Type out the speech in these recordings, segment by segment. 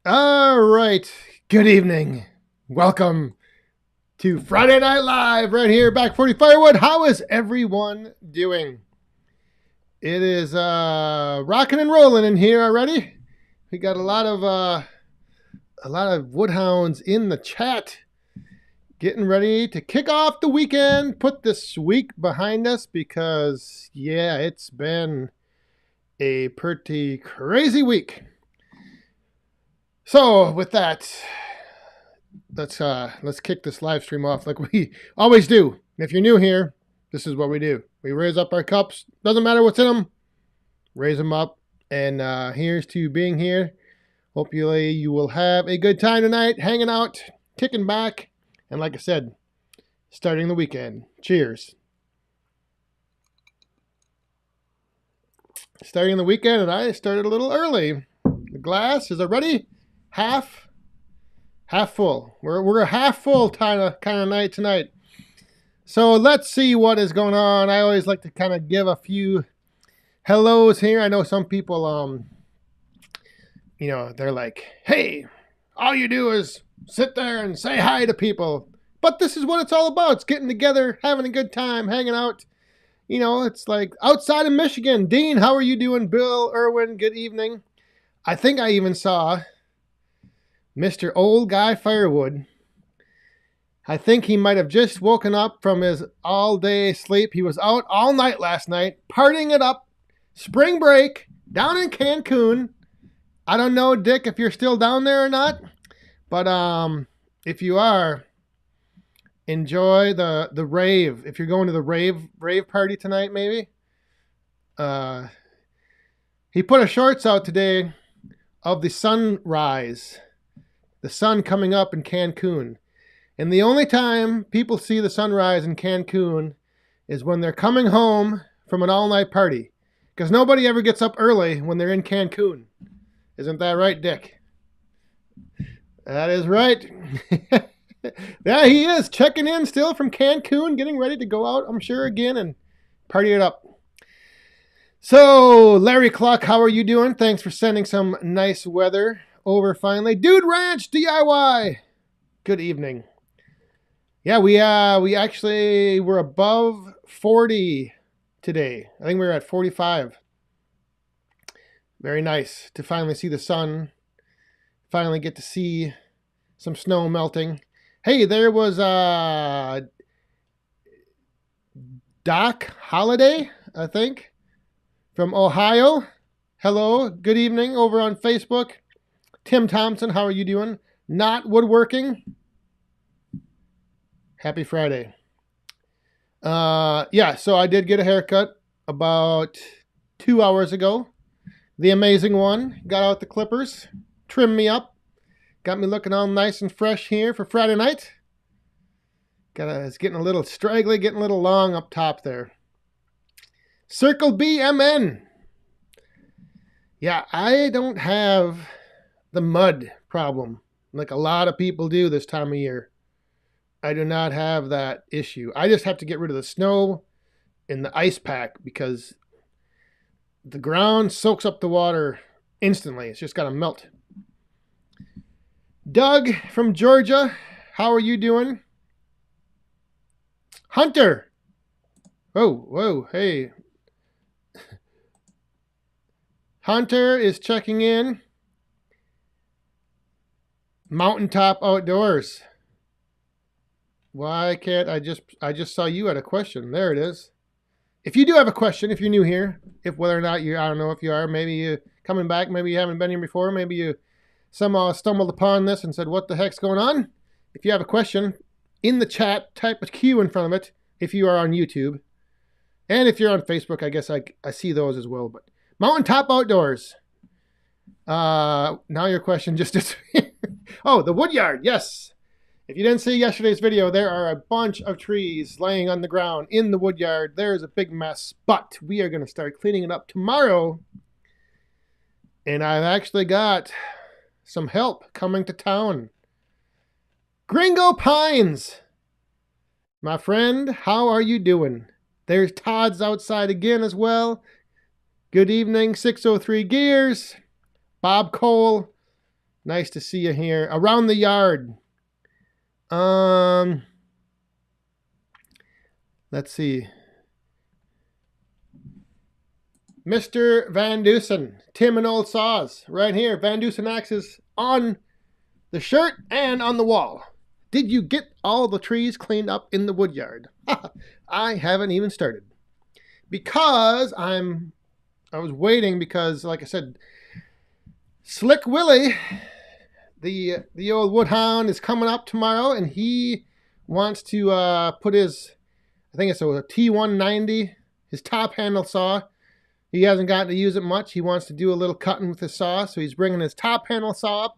All right. Good evening. Welcome to Friday Night Live right here, back 40 Firewood. How is everyone doing? It is rocking and rolling in here already. We got a lot of woodhounds in the chat, getting ready to kick off the weekend. Put this week behind us because it's been a pretty crazy week. So with that, let's kick this live stream off like we always do. And if you're new here, this is what we do. We raise up our cups. Doesn't matter what's in them. Raise them up. And here's to being here. Hopefully you will have a good time tonight, hanging out, kicking back, and like I said, starting the weekend. Cheers. Starting the weekend, and I started a little early. The glass is already half full. We're a half full kind of night tonight. So let's see what is going on. I always like to kind of give a few hellos here. I know some people, they're like, hey, all you do is sit there and say hi to people. But this is what it's all about. It's getting together, having a good time, hanging out. It's like outside of Michigan. Dean, how are you doing? Bill, Irwin, good evening. I think I even saw Mr. Old Guy Firewood. I think he might have just woken up from his all-day sleep. He was out all night last night, partying it up. Spring break, down in Cancun. I don't know, Dick, if you're still down there or not. But if you are, enjoy the rave. If you're going to the rave party tonight, maybe. He put a shorts out today of the sunrise. The sun coming up in Cancun. And the only time people see the sunrise in Cancun is when they're coming home from an all-night party. Because nobody ever gets up early when they're in Cancun. Isn't that right, Dick? That is right. Yeah, he is checking in still from Cancun, getting ready to go out, I'm sure, again and party it up. So, Larry Cluck, how are you doing? Thanks for sending some nice weather over finally. Dude Ranch DIY. Good evening. Yeah, we actually were above 40 today. I think we were at 45. Very nice to finally see the sun. Finally get to see some snow melting. Hey, there was Doc Holiday, I think, from Ohio. Hello, good evening over on Facebook. Tim Thompson, how are you doing? Not Woodworking. Happy Friday. So I did get a haircut about 2 hours ago. The amazing one. Got out the clippers, trimmed me up, got me looking all nice and fresh here for Friday night. It's getting a little straggly, getting a little long up top there. Circle BMN. Yeah, I don't have the mud problem like a lot of people do this time of year. I do not have that issue. I just have to get rid of the snow and the ice pack because the ground soaks up the water instantly. It's just got to melt. Doug from Georgia, how are you doing? Hunter. Whoa, hey. Hunter is checking in. Mountaintop Outdoors. Why can't I just saw you had a question. There it is. If you do have a question, if you're new here, if whether or not I don't know if you are, maybe you coming back, maybe you haven't been here before, maybe you somehow stumbled upon this and said, what the heck's going on? If you have a question, in the chat, type a Q in front of it if you are on YouTube. And if you're on Facebook, I guess I see those as well. But Mountaintop Outdoors. Now your question just disappeared. Oh, the Woodyard, yes. If you didn't see yesterday's video, there are a bunch of trees laying on the ground in the Woodyard. There's a big mess, but we are going to start cleaning it up tomorrow. And I've actually got some help coming to town. Gringo Pines. My friend, how are you doing? There's Todd's outside again as well. Good evening, 603 Gears. Bob Cole. Nice to see you here. Around the yard. Let's see. Mr. Van Dusen, Tim and Old Saws, right here. Van Dusen Axes on the shirt and on the wall. Did you get all the trees cleaned up in the wood yard? I haven't even started. Because I was waiting because, like I said, Slick Willie, the old woodhound, is coming up tomorrow, and he wants to put his, I think it's a T190, his top handle saw. He hasn't gotten to use it much. He wants to do a little cutting with his saw, so he's bringing his top handle saw up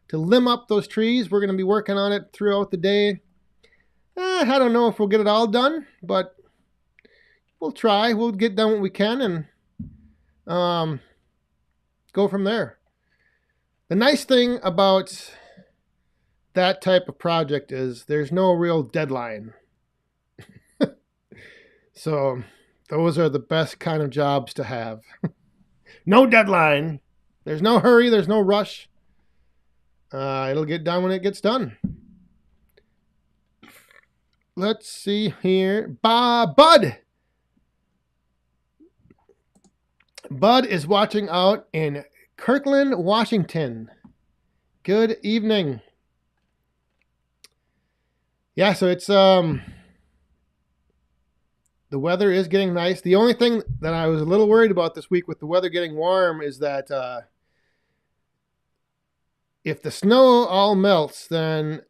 to limb up those trees. We're going to be working on it throughout the day. I don't know if we'll get it all done, but we'll try. We'll get done what we can and go from there. The nice thing about that type of project is there's no real deadline. So those are the best kind of jobs to have. No deadline. There's no hurry. There's no rush. It'll get done when it gets done. Let's see here. Bud. Bud is watching out in Kirkland, Washington. Good evening. Yeah, so it's the weather is getting nice. The only thing that I was a little worried about this week with the weather getting warm is that if the snow all melts, then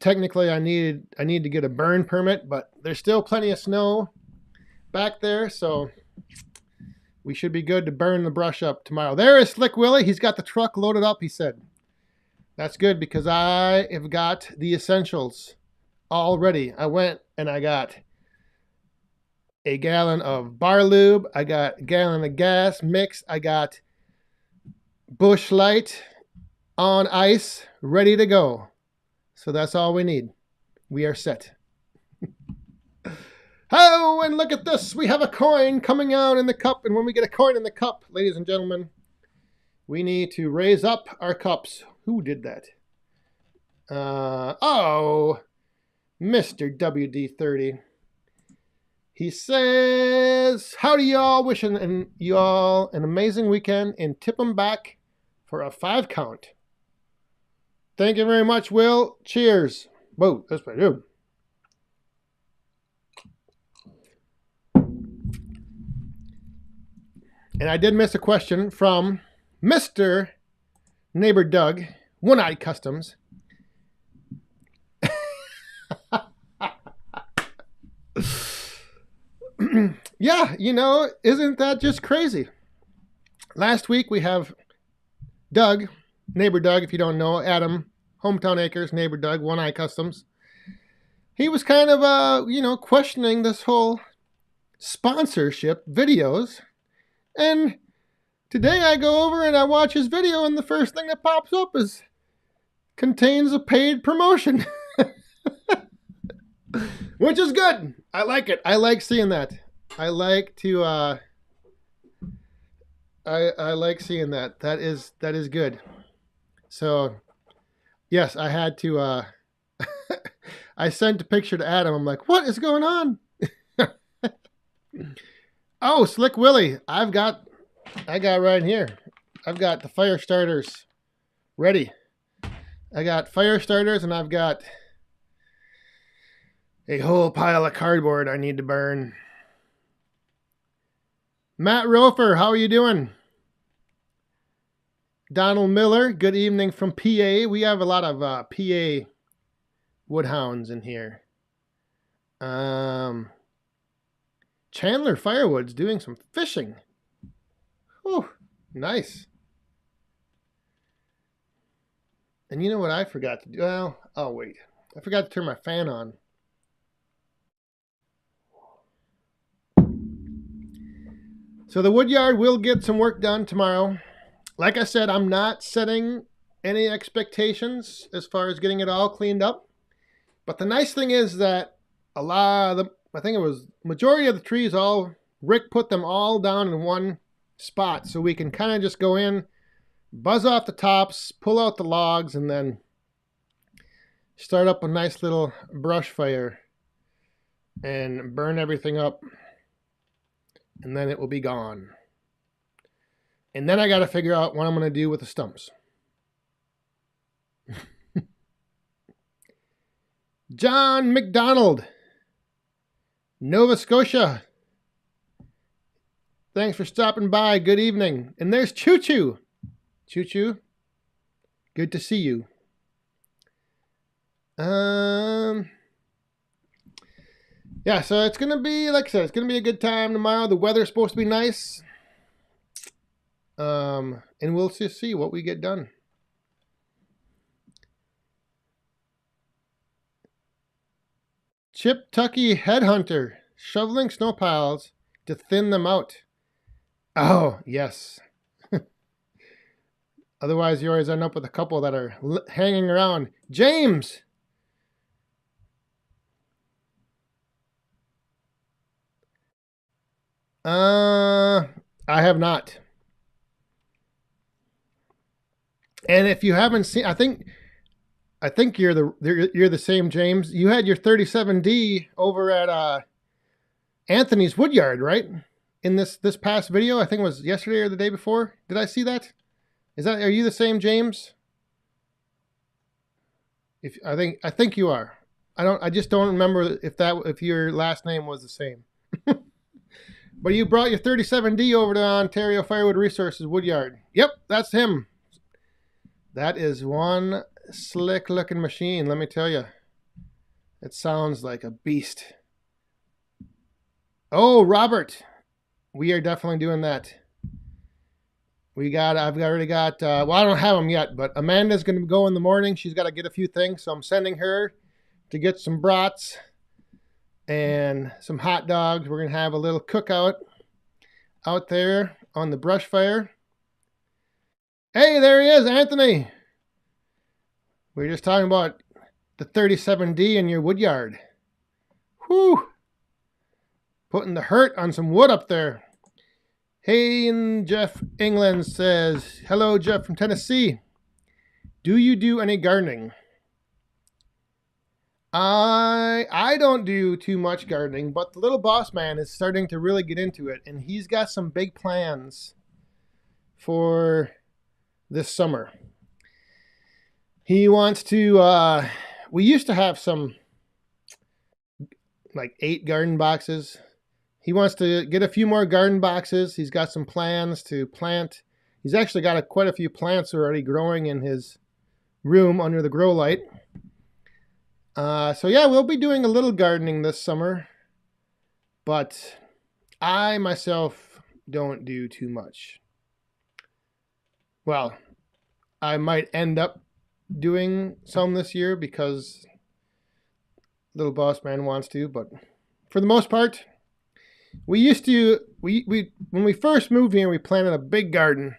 technically I need to get a burn permit, but there's still plenty of snow back there, so we should be good to burn the brush up tomorrow. There is Slick Willie. He's got the truck loaded up, he said. That's good because I have got the essentials all ready. I went and I got a gallon of bar lube. I got a gallon of gas mix. I got Bush Light on ice, ready to go. So that's all we need. We are set. Oh, and look at this. We have a coin coming out in the cup. And when we get a coin in the cup, ladies and gentlemen, we need to raise up our cups. Who did that? Mr. WD30. He says, howdy y'all, wishing you all an amazing weekend and tip them back for a 5 count. Thank you very much, Will. Cheers. Whoa, that's pretty good. And I did miss a question from Mr. Neighbor Doug, One-Eyed Customs. Yeah, isn't that just crazy? Last week we have Doug, Neighbor Doug, if you don't know, Adam, Hometown Acres, Neighbor Doug, One-Eye Customs. He was kind of, questioning this whole sponsorship videos. And today I go over and I watch his video, and the first thing that pops up contains a paid promotion. Which is good. I like it. I like seeing that. I like to I like seeing that. That is good. So yes, I had to I sent a picture to Adam. I'm like, what is going on? Oh, Slick Willie. I got right here. I've got the fire starters ready. I got fire starters, and I've got a whole pile of cardboard I need to burn. Matt Rofer, how are you doing? Donald Miller, good evening from PA. We have a lot of PA woodhounds in here. Chandler Firewood's doing some fishing. Oh, nice. And you know what I forgot to do? Well, oh wait. I forgot to turn my fan on. So the woodyard will get some work done tomorrow. Like I said, I'm not setting any expectations as far as getting it all cleaned up. But the nice thing is that a lot of I think it was majority of the trees Rick put them all down in one spot, so we can kind of just go in, buzz off the tops, pull out the logs, and then start up a nice little brush fire and burn everything up. And then it will be gone. And then I got to figure out what I'm going to do with the stumps. John McDonald, Nova Scotia. Thanks for stopping by. Good evening. And there's Choo Choo. Choo Choo, good to see you. Yeah, so it's going to be, like I said, it's going to be a good time tomorrow. The weather's supposed to be nice. And we'll just see what we get done. Chip Tucky Headhunter, shoveling snow piles to thin them out. Oh, yes. Otherwise, you always end up with a couple that are hanging around. James! I have not. And if you haven't seen, I think you're the same James. You had your 37D over at Anthony's Woodyard, right? In this past video, I think it was yesterday or the day before. Did I see that? Are you the same James? I think you are. I just don't remember if your last name was the same. But you brought your 37D over to Ontario Firewood Resources Woodyard. Yep, that's him. That is one slick looking machine, let me tell you. It sounds like a beast. Oh, Robert. We are definitely doing that. I've already got, well, I don't have them yet, but Amanda's going to go in the morning. She's got to get a few things, so I'm sending her to get some brats and some hot dogs. We're going to have a little cookout out there on the brush fire. Hey, there he is, Anthony. We were just talking about the 37D in your woodyard. Whew. Putting the hurt on some wood up there. Hey, and Jeff England says, hello, Jeff from Tennessee. Do you do any gardening? I don't do too much gardening, but the little boss man is starting to really get into it, and he's got some big plans for this summer. He wants to, we used to have some, like 8 garden boxes. He wants to get a few more garden boxes. He's got some plans to plant. He's actually got quite a few plants already growing in his room under the grow light. So yeah, we'll be doing a little gardening this summer, but I myself don't do too much. Well, I might end up doing some this year because little boss man wants to, but for the most part, we used to, when we first moved here, we planted a big garden.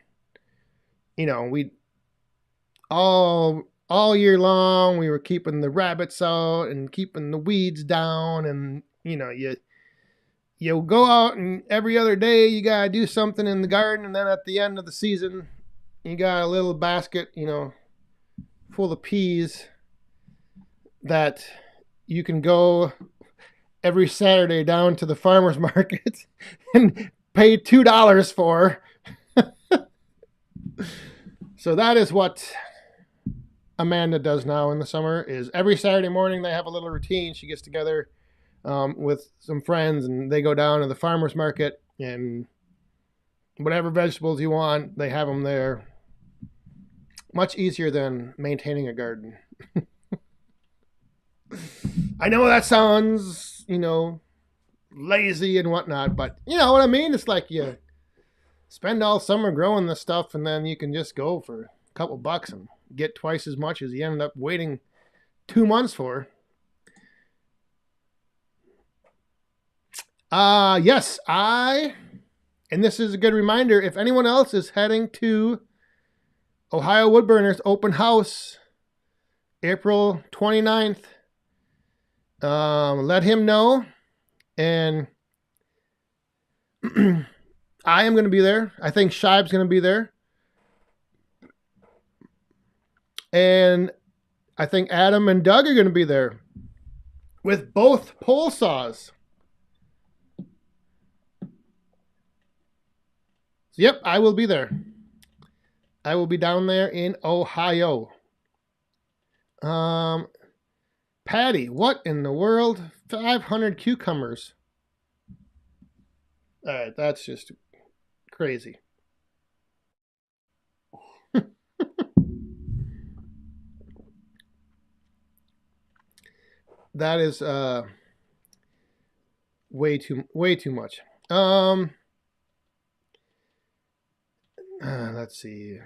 You know, we all year long, we were keeping the rabbits out and keeping the weeds down. And, you know, you go out and every other day you got to do something in the garden. And then at the end of the season, you got a little basket, you know, full of peas that you can go every Saturday down to the farmer's market and pay $2 for. So that is what Amanda does now in the summer, is every Saturday morning they have a little routine. She gets together with some friends and they go down to the farmer's market, and whatever vegetables you want, they have them there. Much easier than maintaining a garden. I know that sounds, you know, lazy and whatnot, but you know what I mean? It's like you spend all summer growing this stuff and then you can just go for a couple bucks and get twice as much as you ended up waiting 2 months for. Yes, and this is a good reminder, if anyone else is heading to Ohio Woodburners Open House, April 29th, let him know. And I am going to be there. I think Shibe's going to be there. And I think Adam and Doug are going to be there with both pole saws. So, yep, I will be there. I will be down there in Ohio. Patty, what in the world? 500 cucumbers. All right, that's just crazy. That is way too much. Let's see.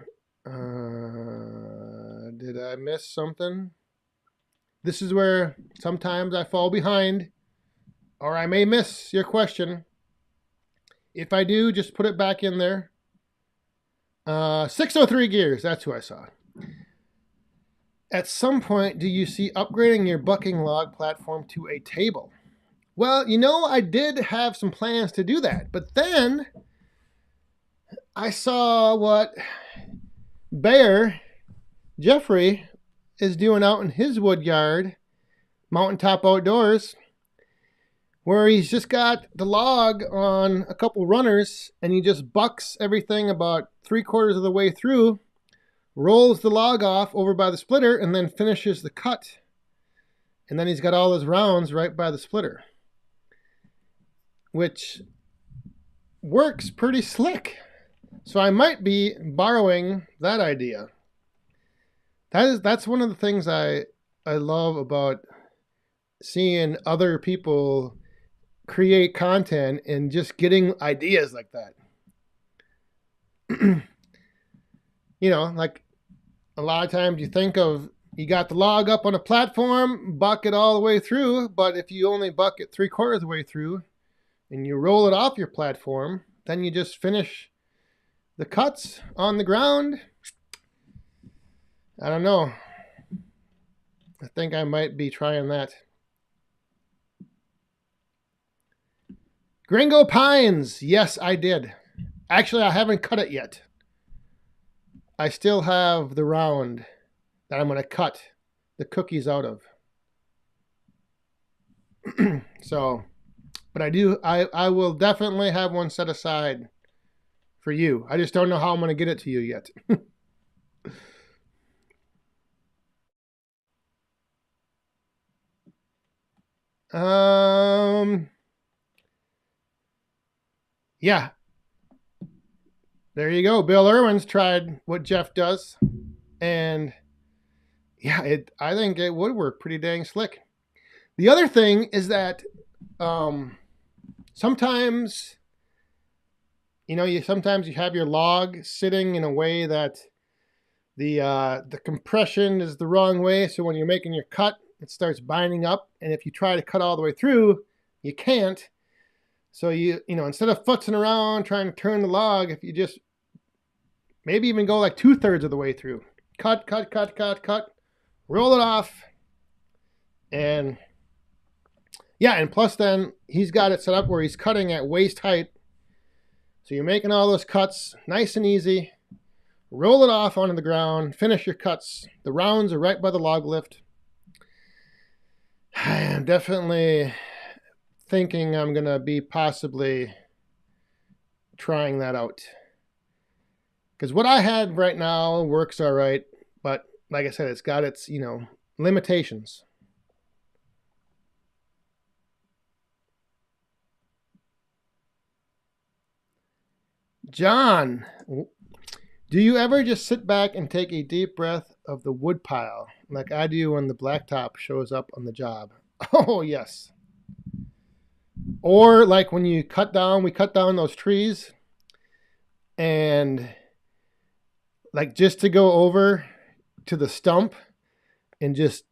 Did I miss something? This is where sometimes I fall behind, or I may miss your question. If I do, just put it back in there. 603 Gears, that's who I saw. At some point, do you see upgrading your bucking log platform to a table? Well, I did have some plans to do that, but then I saw what Bear Jeffrey is doing out in his wood yard, Mountaintop Outdoors, where he's just got the log on a couple runners and he just bucks everything about 3/4 of the way through, rolls the log off over by the splitter, and then finishes the cut. And then he's got all his rounds right by the splitter, which works pretty slick. So I might be borrowing that idea. That's one of the things I love about seeing other people create content and just getting ideas like that. Like a lot of times you think of, you got the log up on a platform, buck it all the way through, but if you only buck it 3/4 of the way through and you roll it off your platform, then you just finish the cuts on the ground. I don't know. I think I might be trying that. Gringo Pines. Yes, I did. Actually, I haven't cut it yet. I still have the round that I'm going to cut the cookies out of. So, but I will definitely have one set aside for you. I just don't know how I'm going to get it to you yet. Yeah. There you go. Bill Irwin's tried what Jeff does, and yeah, I think it would work pretty dang slick. The other thing is that sometimes you have your log sitting in a way that the compression is the wrong way, so when you're making your cut, it starts binding up, and if you try to cut all the way through, you can't. So instead of futzing around trying to turn the log, if you just maybe even go like 2/3 of the way through, cut, roll it off, and yeah, and plus then he's got it set up where he's cutting at waist height, so you're making all those cuts nice and easy. Roll it off onto the ground, finish your cuts. The rounds are right by the log lift. I am definitely thinking I'm going to be possibly trying that out. Because what I had right now works all right, but like I said, it's got its, limitations. John, do you ever just sit back and take a deep breath of the wood pile like I do when the blacktop shows up on the job? Oh, yes. Or like when we cut down those trees, and like just to go over to the stump and just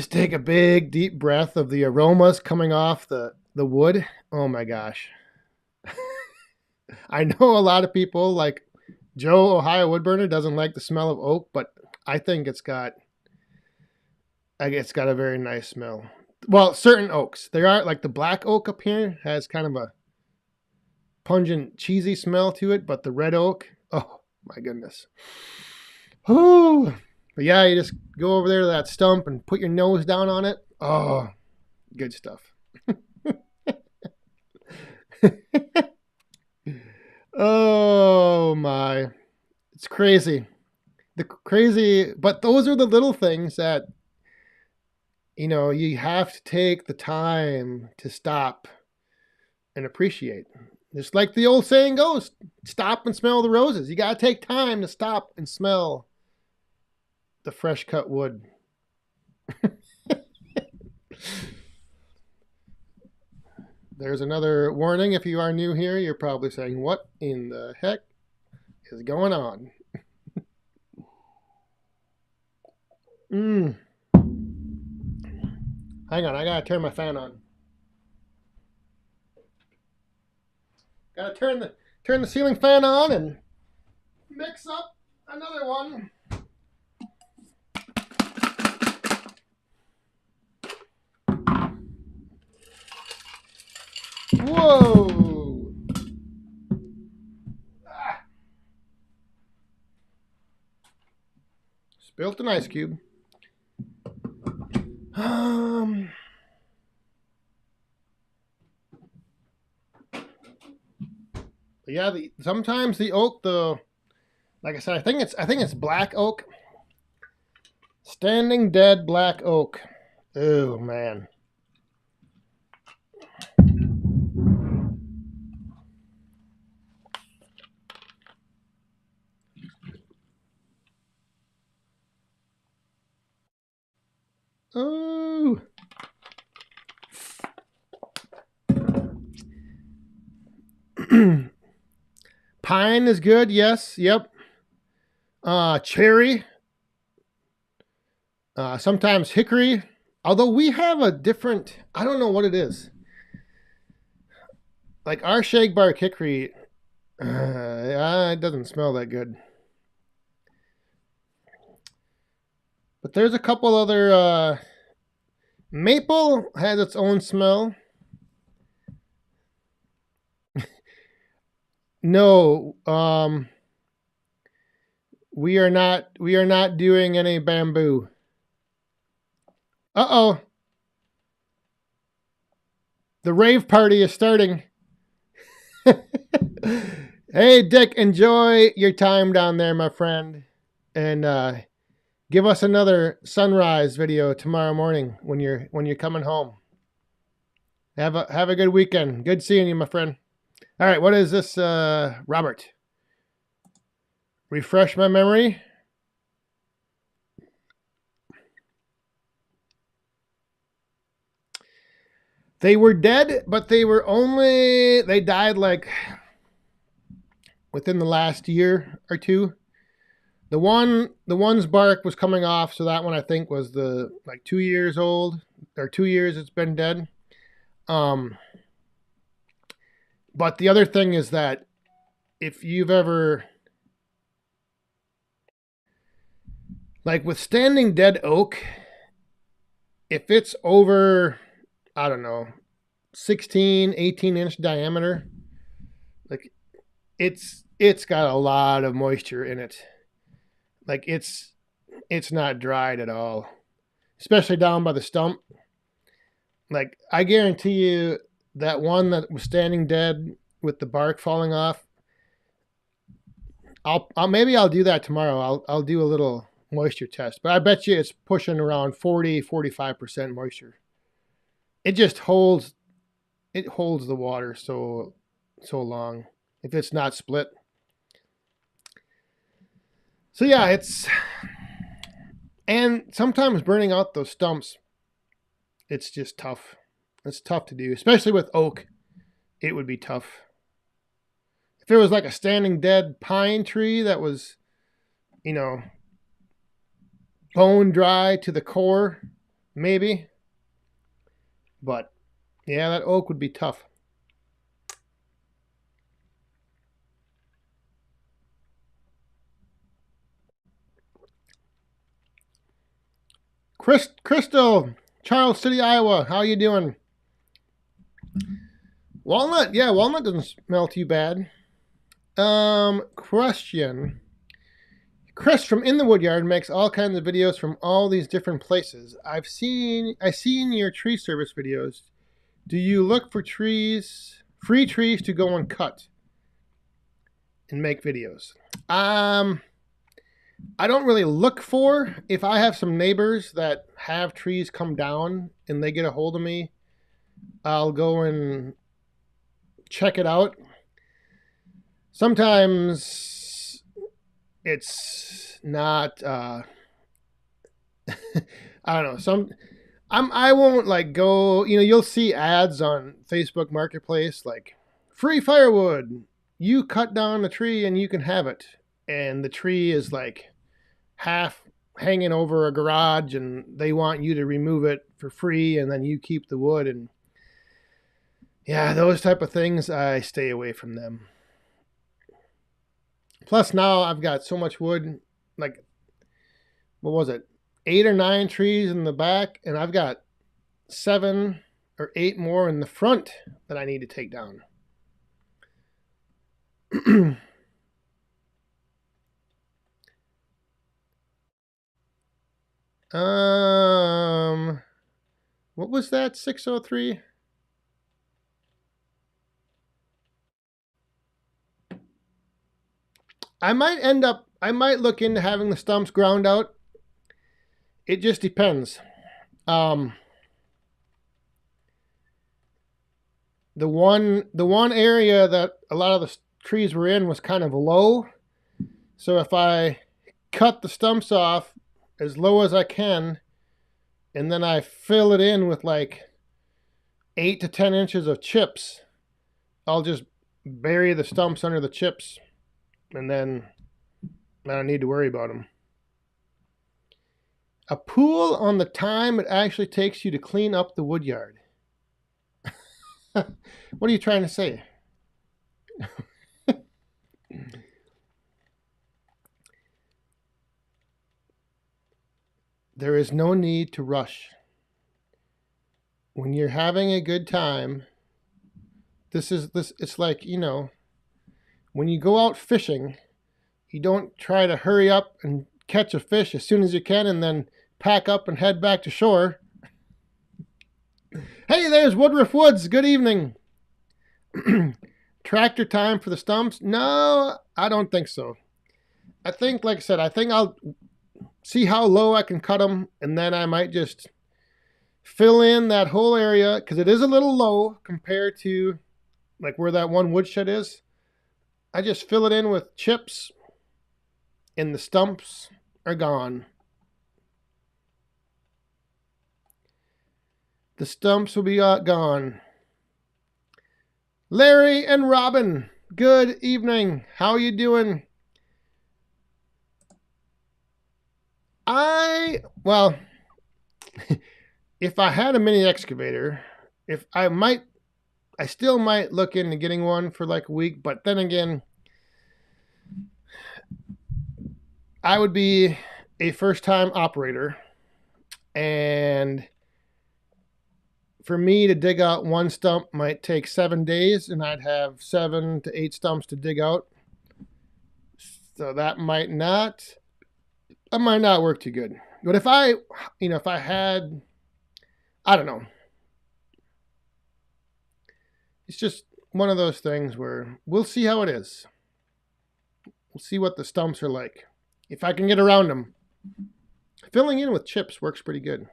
take a big deep breath of the aromas coming off the wood. Oh my gosh. I know a lot of people like Joe, Ohio Woodburner, doesn't like the smell of oak, but I think it's got a very nice smell. Well, certain oaks. There are, like the black oak up here has kind of a pungent, cheesy smell to it, but the red oak, oh my goodness. Whew. But yeah, you just go over there to that stump and put your nose down on it. Oh, good stuff. Oh my. It's crazy. But those are the little things that, you have to take the time to stop and appreciate. Just like the old saying goes, stop and smell the roses. You got to take time to stop and smell the fresh cut wood. There's another warning. If you are new here, you're probably saying, what in the heck is going on? Hang on, I gotta turn my fan on. Gotta turn the ceiling fan on and mix up another one. Whoa! Spilt an ice cube. Yeah, sometimes the oak, like I said, I think it's black oak. Standing dead black oak. Oh man. Oh. Pine is good, yes, yep. Cherry. Sometimes hickory. Although we have a different, I don't know what it is. Like our shagbark hickory, it doesn't smell that good. But there's a couple other, maple has its own smell. No, we are not doing any bamboo. Uh-oh. The rave party is starting. Hey, Dick, enjoy your time down there, my friend. And give us another sunrise video tomorrow morning when you're coming home. Have a good weekend. Good seeing you, my friend. All right, what is this, Robert? Refresh my memory. They were dead, but they died like within the last year or two. The one's bark was coming off, so that one I think was like 2 years old, or 2 years it's been dead. But the other thing is that if you've ever, like with standing dead oak, if it's over, I don't know, 16, 18-inch diameter, like it's got a lot of moisture in it. Like it's not dried at all, especially down by the stump. Like I guarantee you that one that was standing dead with the bark falling off, maybe I'll do that tomorrow. I'll do a little moisture test, but I bet you it's pushing around 40-45% moisture. It just holds the water so long if it's not split. So yeah, and sometimes burning out those stumps, it's just tough. It's tough to do, especially with oak. It would be tough. If it was like a standing dead pine tree that was, bone dry to the core, maybe. But yeah, that oak would be tough. Crystal, Charles City, Iowa, how you doing? Walnut, yeah, walnut doesn't smell too bad. Question. Chris from In the Woodyard makes all kinds of videos from all these different places. I seen your tree service videos. Do you look for free trees to go and cut and make videos? I don't really look for. If I have some neighbors that have trees come down and they get a hold of me, I'll go and check it out. Sometimes it's not, I don't know. I won't like go, you'll see ads on Facebook Marketplace like free firewood. You cut down a tree and you can have it. And the tree is like half hanging over a garage and they want you to remove it for free and then you keep the wood. And yeah, those type of things, I stay away from them. Plus now I've got so much wood, like, what was it? 8 or 9 trees in the back, and I've got 7 or 8 more in the front that I need to take down. What was that? 603? I might look into having the stumps ground out. It just depends. The one area that a lot of the trees were in was kind of low. So if I cut the stumps off as low as I can, and then I fill it in with like 8 to 10 inches of chips, I'll just bury the stumps under the chips, and then I don't need to worry about them. A pool on the time it actually takes you to clean up the woodyard. What are you trying to say? There is no need to rush. When you're having a good time, it's like, when you go out fishing, you don't try to hurry up and catch a fish as soon as you can and then pack up and head back to shore. Hey, there's Woodruff Woods. Good evening. Tractor time for the stumps? No, I don't think so. I think, like I said, I'll see how low I can cut them, and then I might just fill in that whole area, because it is a little low compared to like where that one woodshed is. I just fill it in with chips, and the stumps are gone. The stumps will be gone. Larry and Robin, good evening. How are you doing? Well, if I had a mini excavator, I still might look into getting one for like a week, but then again, I would be a first-time operator, and for me to dig out one stump might take 7 days, and I'd have 7 to 8 stumps to dig out. So that might not work too good. But if I had, I don't know. It's just one of those things where we'll see how it is. We'll see what the stumps are like. If I can get around them. Filling in with chips works pretty good.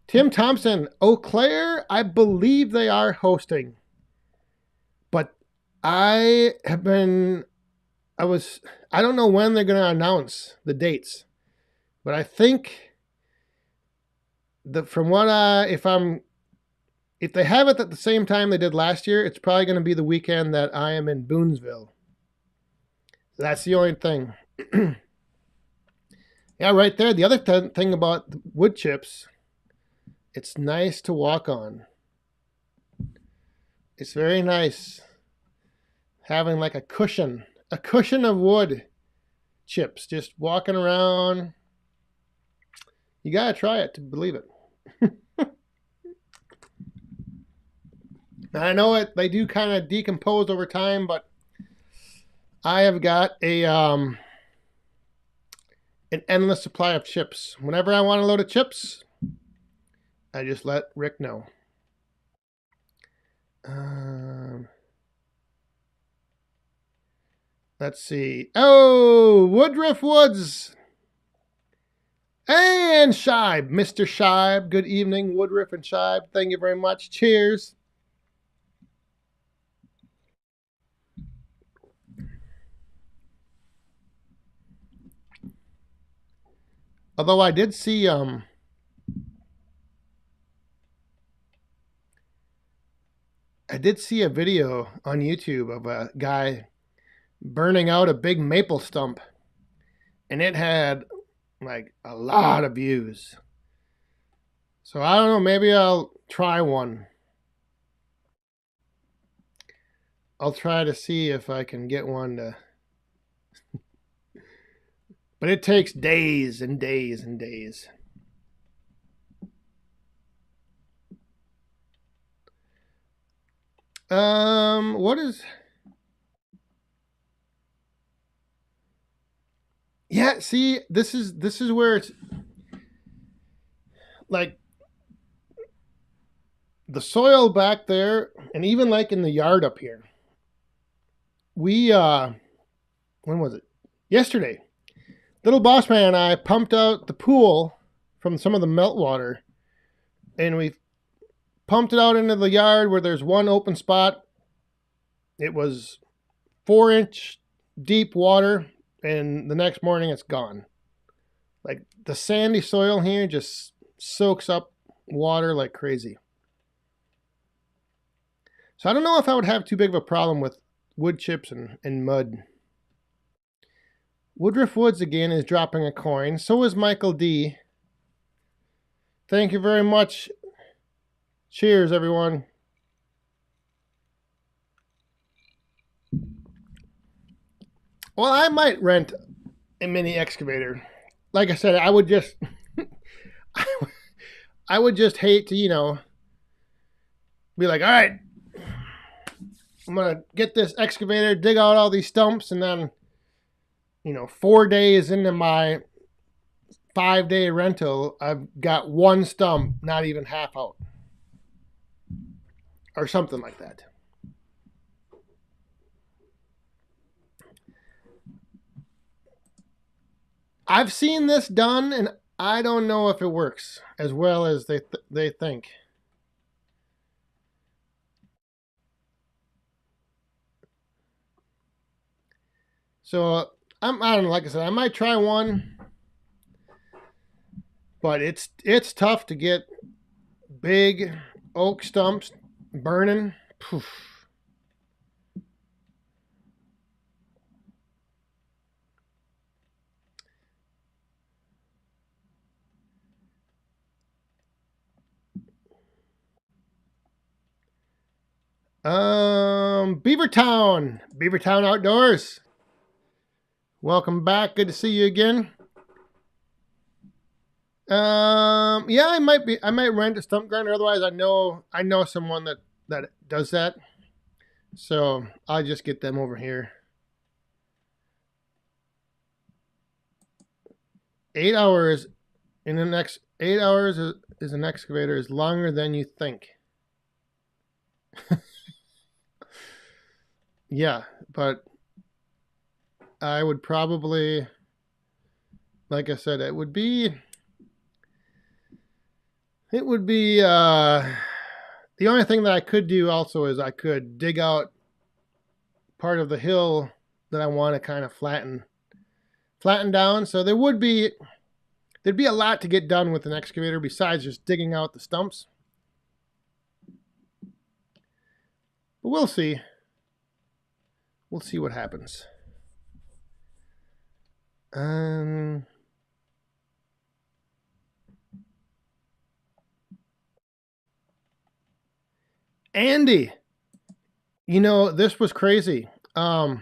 Tim Thompson, Eau Claire, I believe they are hosting. But I don't know when they're going to announce the dates. But I think if they have it at the same time they did last year, it's probably going to be the weekend that I am in Boonsville. That's the only thing. Yeah, right there. The other thing about wood chips, it's nice to walk on. It's very nice having like a cushion of wood chips, just walking around. You got to try it to believe it. I know they do kind of decompose over time, but I have got an endless supply of chips. Whenever I want a load of chips, I just let Rick know. Let's see. Oh, Woodruff Woods. And Shibe, Mr. Shibe. Good evening, Woodruff and Shibe. Thank you very much. Cheers. Although I did see a video on YouTube of a guy burning out a big maple stump, and it had like a lot of views. So I don't know, maybe I'll try one. I'll try to see if I can get one to but it takes days and days and days. What is... Yeah, see, this is where it's like the soil back there, and even like in the yard up here. We when was it? Yesterday. Little boss man and I pumped out the pool from some of the meltwater, and we pumped it out into the yard where there's one open spot. It was 4-inch deep water, and the next morning it's gone. Like the sandy soil here just soaks up water like crazy. So I don't know if I would have too big of a problem with wood chips and mud. Woodruff Woods again is dropping a coin. So is Michael D. Thank you very much. Cheers, everyone. Well, I might rent a mini excavator. Like I said, I would just I would just hate to, be like, all right, I'm going to get this excavator, dig out all these stumps, and then 4 days into my 5-day rental, I've got one stump, not even half out. Or something like that. I've seen this done, and I don't know if it works as well as they think. So I don't know, like I said, I might try one, but it's tough to get big oak stumps burning. Poof. Beavertown Outdoors. Welcome back. Good to see you again. Yeah, I might rent a stump grinder. Otherwise, I know someone that does that. So I'll just get them over here. 8 hours in the next 8 hours is an excavator is longer than you think. Yeah, but I would probably, like I said, it would be the only thing that I could do also is I could dig out part of the hill that I want to kind of flatten down. So there'd be a lot to get done with an excavator besides just digging out the stumps. But we'll see. We'll see what happens. Andy, this was crazy. Yeah,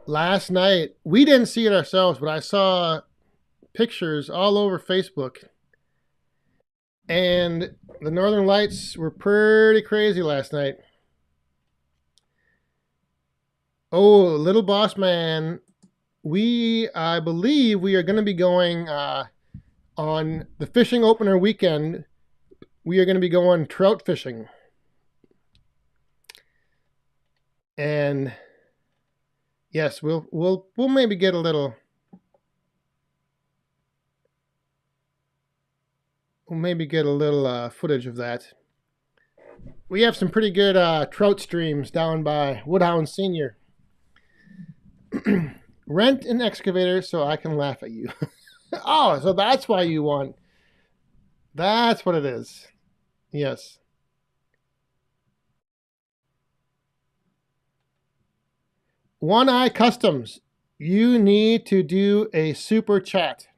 last night we didn't see it ourselves, but I saw pictures all over Facebook, and the Northern Lights were pretty crazy last night. Oh, little boss man. I believe we are going to be going on the fishing opener weekend. We are going to be going trout fishing. And yes, we'll maybe get a little. We'll maybe get a little footage of that. We have some pretty good trout streams down by Woodhound Senior. Rent an excavator so I can laugh at you. Oh, so that's why you want. That's what it is. Yes. One Eye Customs. You need to do a super chat.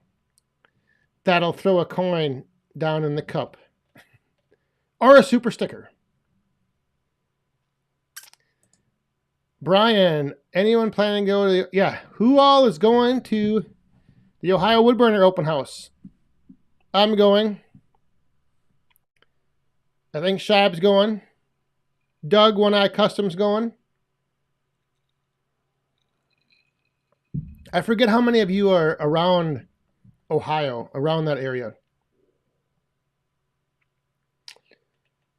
That'll throw a coin down in the cup. Or a super sticker. Brian, anyone planning to go to yeah, who all is going to the Ohio Woodburner open house? I'm going. I think Shab's going. Doug, One Eye Customs going. I forget how many of you are around Ohio, around that area.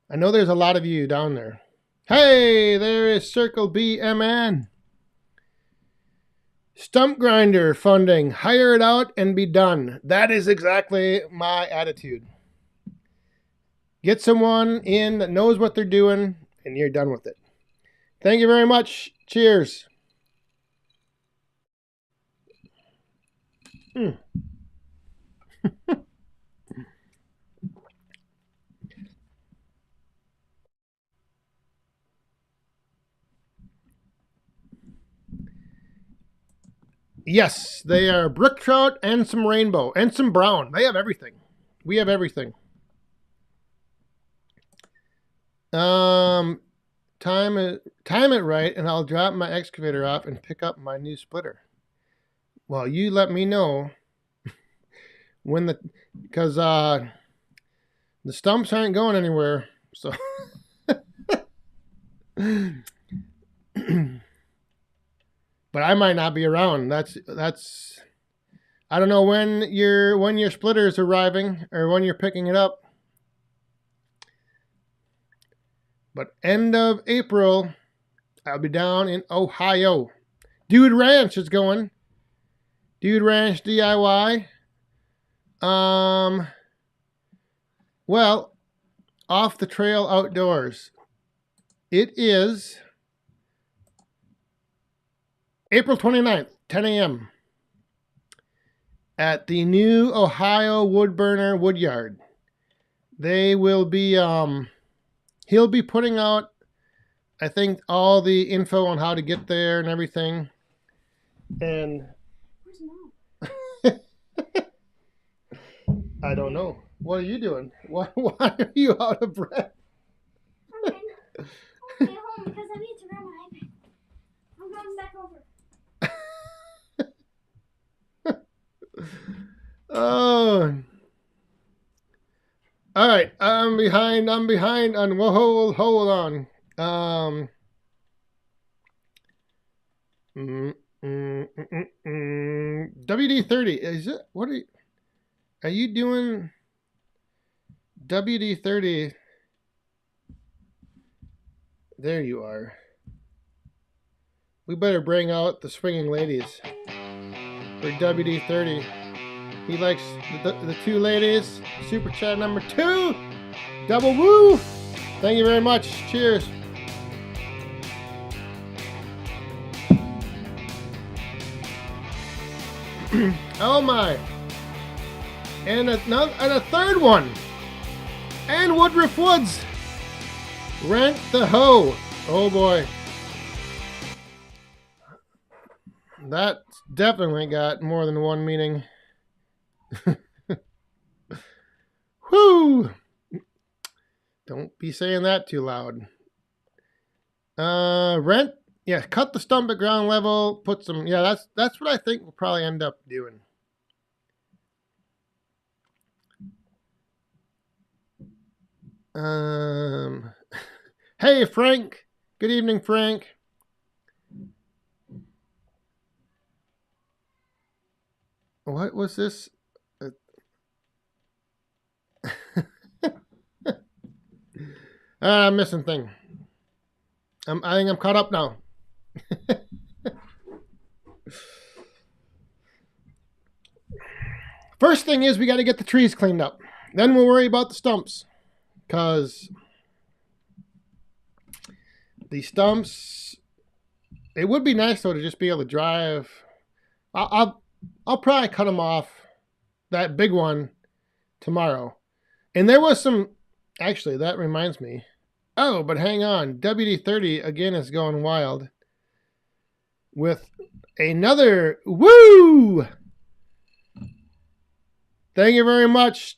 I know there's a lot of you down there. Hey, there is Circle BMN. Stump grinder funding. Hire it out and be done. That is exactly my attitude. Get someone in that knows what they're doing, and you're done with it. Thank you very much. Cheers. Yes, they are brook trout and some rainbow and some brown. They have everything. We have everything. Time it right, and I'll drop my excavator off and pick up my new splitter. Well, you let me know when because the stumps aren't going anywhere. So, but I might not be around. That's. I don't know when your splitter is arriving or when you're picking it up. But end of April, I'll be down in Ohio. Dude Ranch is going. Dude Ranch DIY. Well, Off the Trail Outdoors. It is April 29th, 10 a.m. at the new Ohio Woodburner Woodyard. They will be, he'll be putting out, I think, all the info on how to get there and everything. And where's Mom? I don't know. What are you doing? Why are you out of breath? I'm going home because I need to grab my iPad. I'm going back over. Oh. All right. I'm behind on hold on. WD-30. Is it what are you doing? WD-30. There you are. We better bring out the swinging ladies for WD-30. He likes the two ladies. Super chat number 2. Double woo. Thank you very much. Cheers. Oh my. And a third one. And Woodruff Woods. Rent the hoe. Oh boy. That definitely got more than one meaning. Whoo! Don't be saying that too loud. Rent. Yeah, cut the stump at ground level. Put some. Yeah, that's what I think we'll probably end up doing. Hey Frank. Good evening, Frank. What was this? I'm missing thing. I think I'm caught up now. First thing is we got to get the trees cleaned up. Then we'll worry about the stumps. Because the stumps, it would be nice though to just be able to drive. I'll probably cut them off, that big one, tomorrow. And there was some, actually that reminds me. Oh, but hang on. WD-30 again is going wild with another woo. Thank you very much.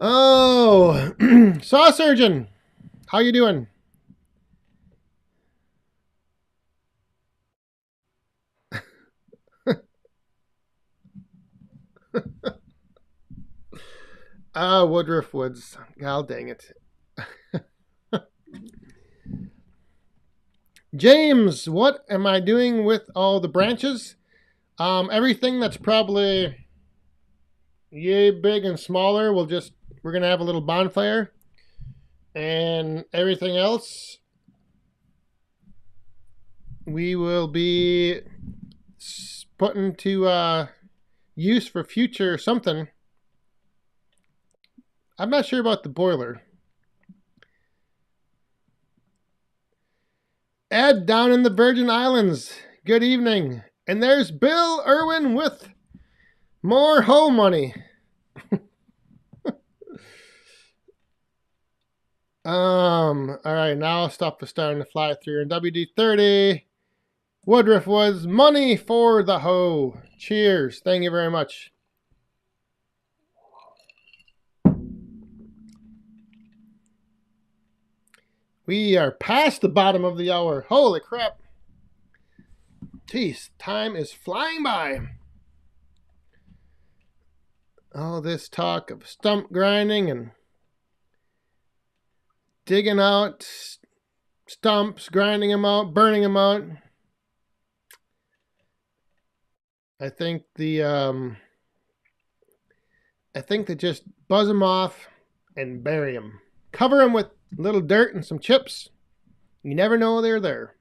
Oh, Saw Surgeon, how you doing? Woodruff Woods. God dang it. James, what am I doing with all the branches? Everything that's probably yay big and smaller, we're gonna have a little bonfire, and everything else we will be putting to use for future something. I'm not sure about the boiler. Ed down in the Virgin Islands, good evening. And there's Bill Irwin with more hoe money. All right, now stuff is starting to fly through. And WD-30, Woodruff Woods, money for the hoe. Cheers. Thank you very much. We are past the bottom of the hour. Holy crap. Jeez, time is flying by. All this talk of stump grinding and digging out stumps, grinding them out, burning them out. I think they just buzz them off and bury them. Cover them with little dirt and some chips. You never know they're there.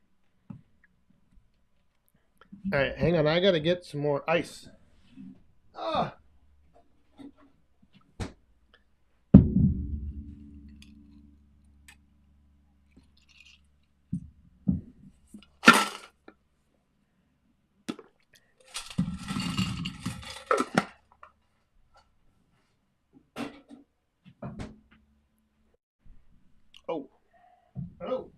All right, hang on. I got to get some more ice. Ah. Oh. Oh.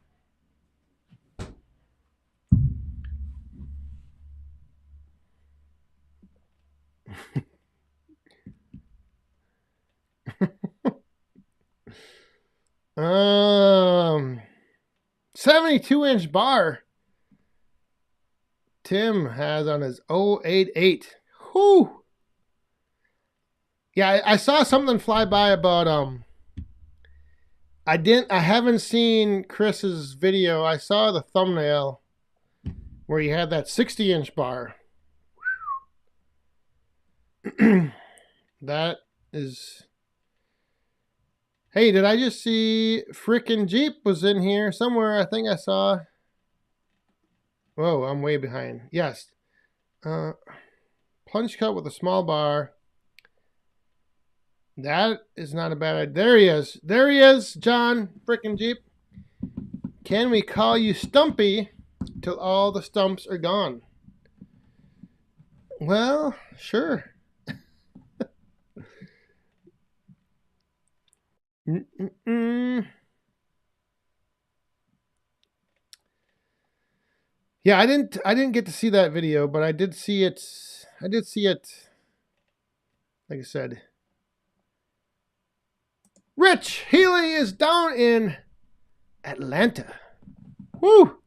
um, 72-inch bar. Tim has on his 088. Whoo. Yeah, I saw something fly by about I haven't seen Chris's video. I saw the thumbnail where he had that 60-inch bar. That is. Hey, did I just see frickin' Jeep was in here somewhere? I think I saw. Whoa, I'm way behind. Yes. Punch cut with a small bar. That is not a bad idea. There he is. There he is, John frickin' Jeep. Can we call you Stumpy till all the stumps are gone? Well, sure. Yeah, I didn't get to see that video, but I did see it. Like I said. Rich Healy is down in Atlanta. Woo!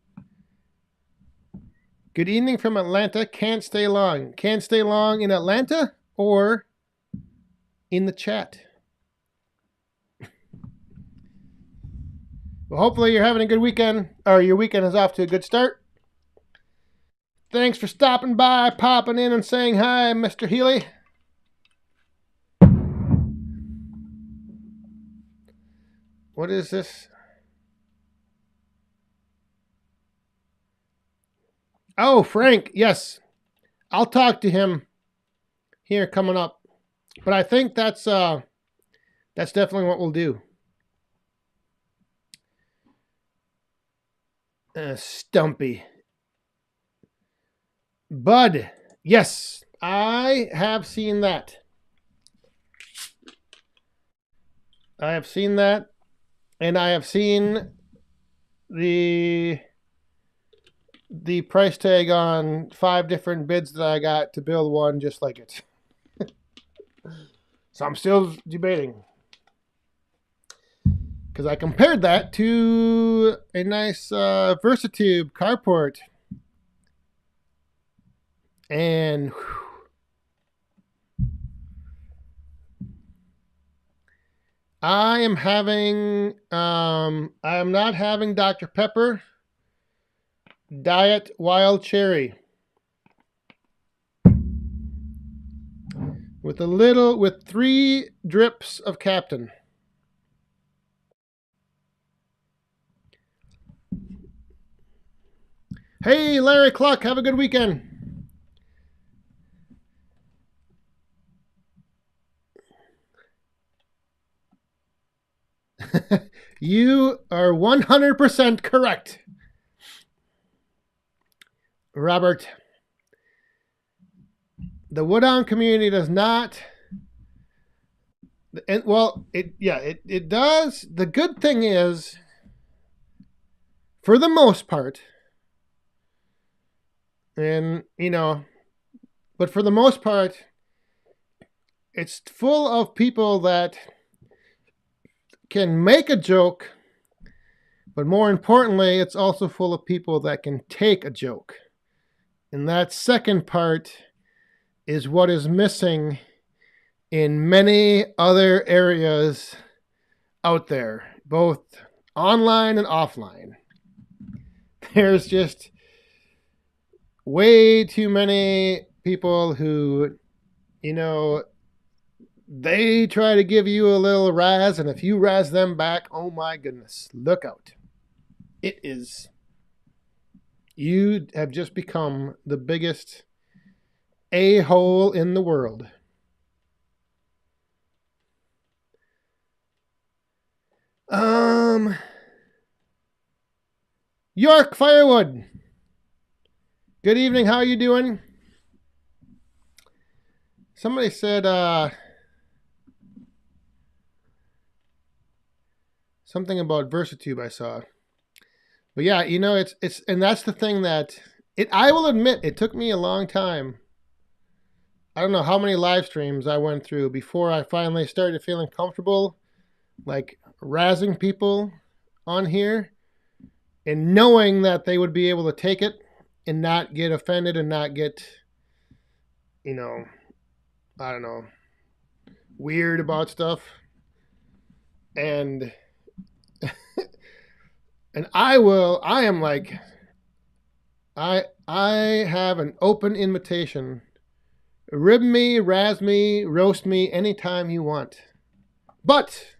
Good evening from Atlanta. Can't stay long. Can't stay long in Atlanta or in the chat. Well, hopefully you're having a good weekend, or your weekend is off to a good start. Thanks for stopping by, popping in, and saying hi, Mr. Healy. What is this? Oh, Frank, yes. I'll talk to him here coming up. But I think that's definitely what we'll do. Stumpy. Bud, yes, I have seen that. I have seen that, and I have seen the price tag on 5 different bids that I got to build one just like it. So I'm still debating, because I compared that to a nice Versatube carport, and I am not having Dr. Pepper. Diet Wild Cherry with 3 drips of Captain. Hey, Larry Cluck, have a good weekend. You are 100% correct, Robert. The wood-on community does not, and well, it does. The good thing is, for the most part, and but for the most part, it's full of people that can make a joke, but more importantly, it's also full of people that can take a joke. And that second part is what is missing in many other areas out there, both online and offline. There's just way too many people who, they try to give you a little razz, and if you razz them back, oh my goodness, look out. You have just become the biggest a-hole in the world. York Firewood. Good evening, how are you doing? Somebody said something about Versatube I saw. But yeah, it's and that's the thing that I will admit, it took me a long time. I don't know how many live streams I went through before I finally started feeling comfortable, like razzing people on here, and knowing that they would be able to take it and not get offended and not get, I don't know, weird about stuff. And and I have an open invitation. Rib me, razz me, roast me anytime you want. But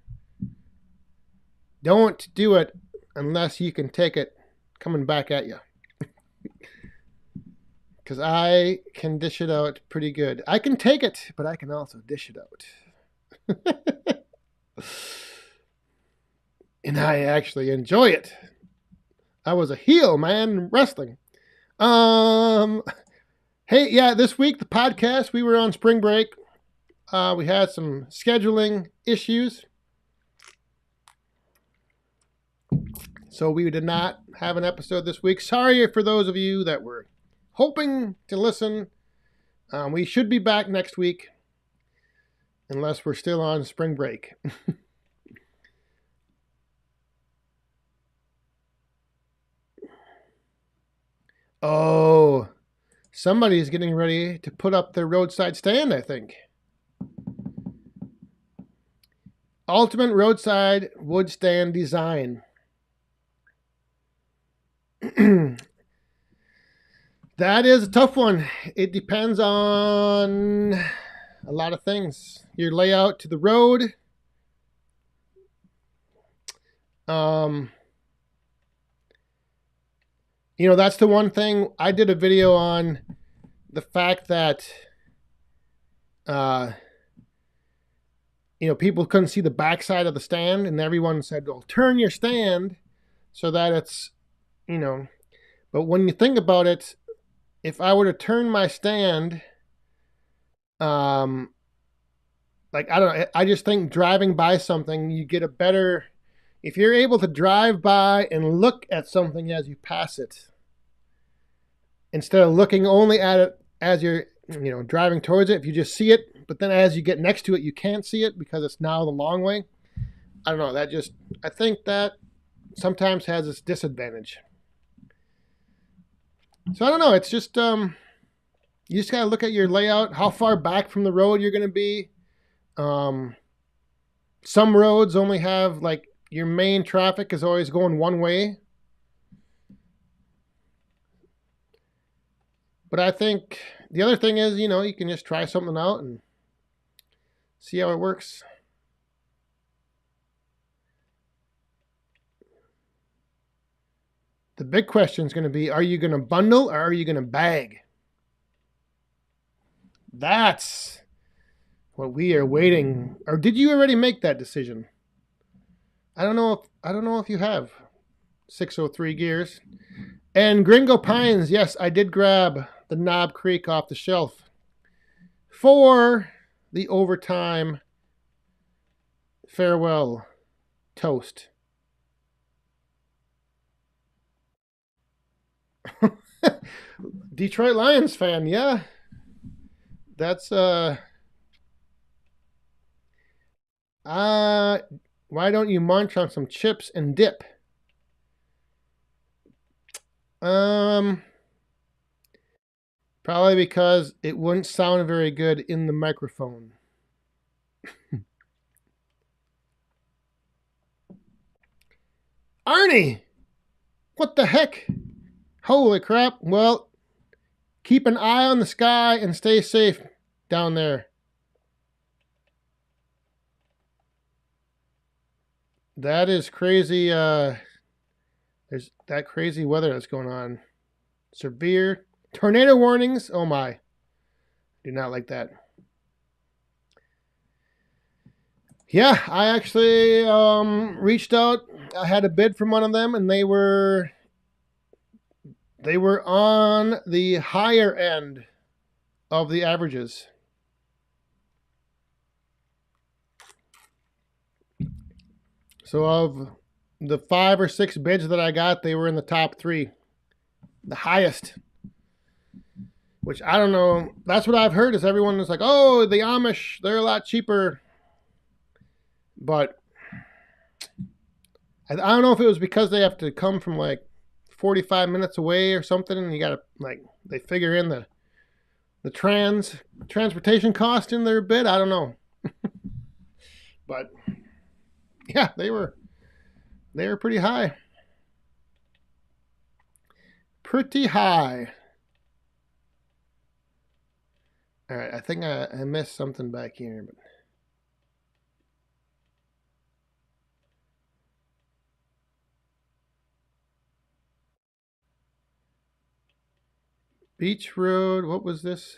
don't do it unless you can take it coming back at you. Because I can dish it out pretty good. I can take it, but I can also dish it out. And I actually enjoy it. I was a heel, man, in wrestling. Hey, yeah, this week, the podcast, we were on spring break. We had some scheduling issues. So we did not have an episode this week. Sorry for those of you that were hoping to listen. We should be back next week, unless we're still on spring break. Oh, somebody's getting ready to put up their roadside stand, I think. Ultimate roadside wood stand design. That is a tough one. It depends on a lot of things. Your layout to the road. You know, that's the one thing. I did a video on the fact that, you know, people couldn't see the backside of the stand, and everyone said, well, turn your stand so that it's, you know, but when you think about it, if I were to turn my stand, like, I don't know, I just think driving by something, you get a better, if you're able to drive by and look at something as you pass it, instead of looking only at it as you're, you know, driving towards it, if you just see it, but then as you get next to it, you can't see it because it's now the long way. I don't know, that just, I think that sometimes has its disadvantage. So I don't know, it's just, you just gotta look at your layout, how far back from the road you're gonna be. Some roads only have, like, your main traffic is always going one way. But I think the other thing is, you know, you can just try something out and see how it works. The big question is going to be, are you going to bundle or are you going to bag? That's what we are waiting. Or did you already make that decision? I don't know if you have 603 gears. And Gringo Pines, yes, I did grab the Knob Creek off the shelf for the overtime farewell toast. Detroit Lions fan, yeah. That's why don't you munch on some chips and dip? Probably because it wouldn't sound very good in the microphone. Arnie! What the heck? Holy crap. Well, keep an eye on the sky and stay safe down there. That is crazy. There's that crazy weather that's going on. Severe tornado warnings. Oh my. Do not like that. Yeah, I actually reached out. I had a bid from one of them, and they were on the higher end of the averages. So of the 5 or 6 bids that I got, they were in the top 3, the highest. Which I don't know. That's what I've heard. Is everyone is like, oh, the Amish, they're a lot cheaper. But I don't know if it was because they have to come from like 45 minutes away or something, and you gotta, like, they figure in the transportation cost in their bid. I don't know. But yeah, they were pretty high. Pretty high. All right, I think I missed something back here, but Beach Road, what was this?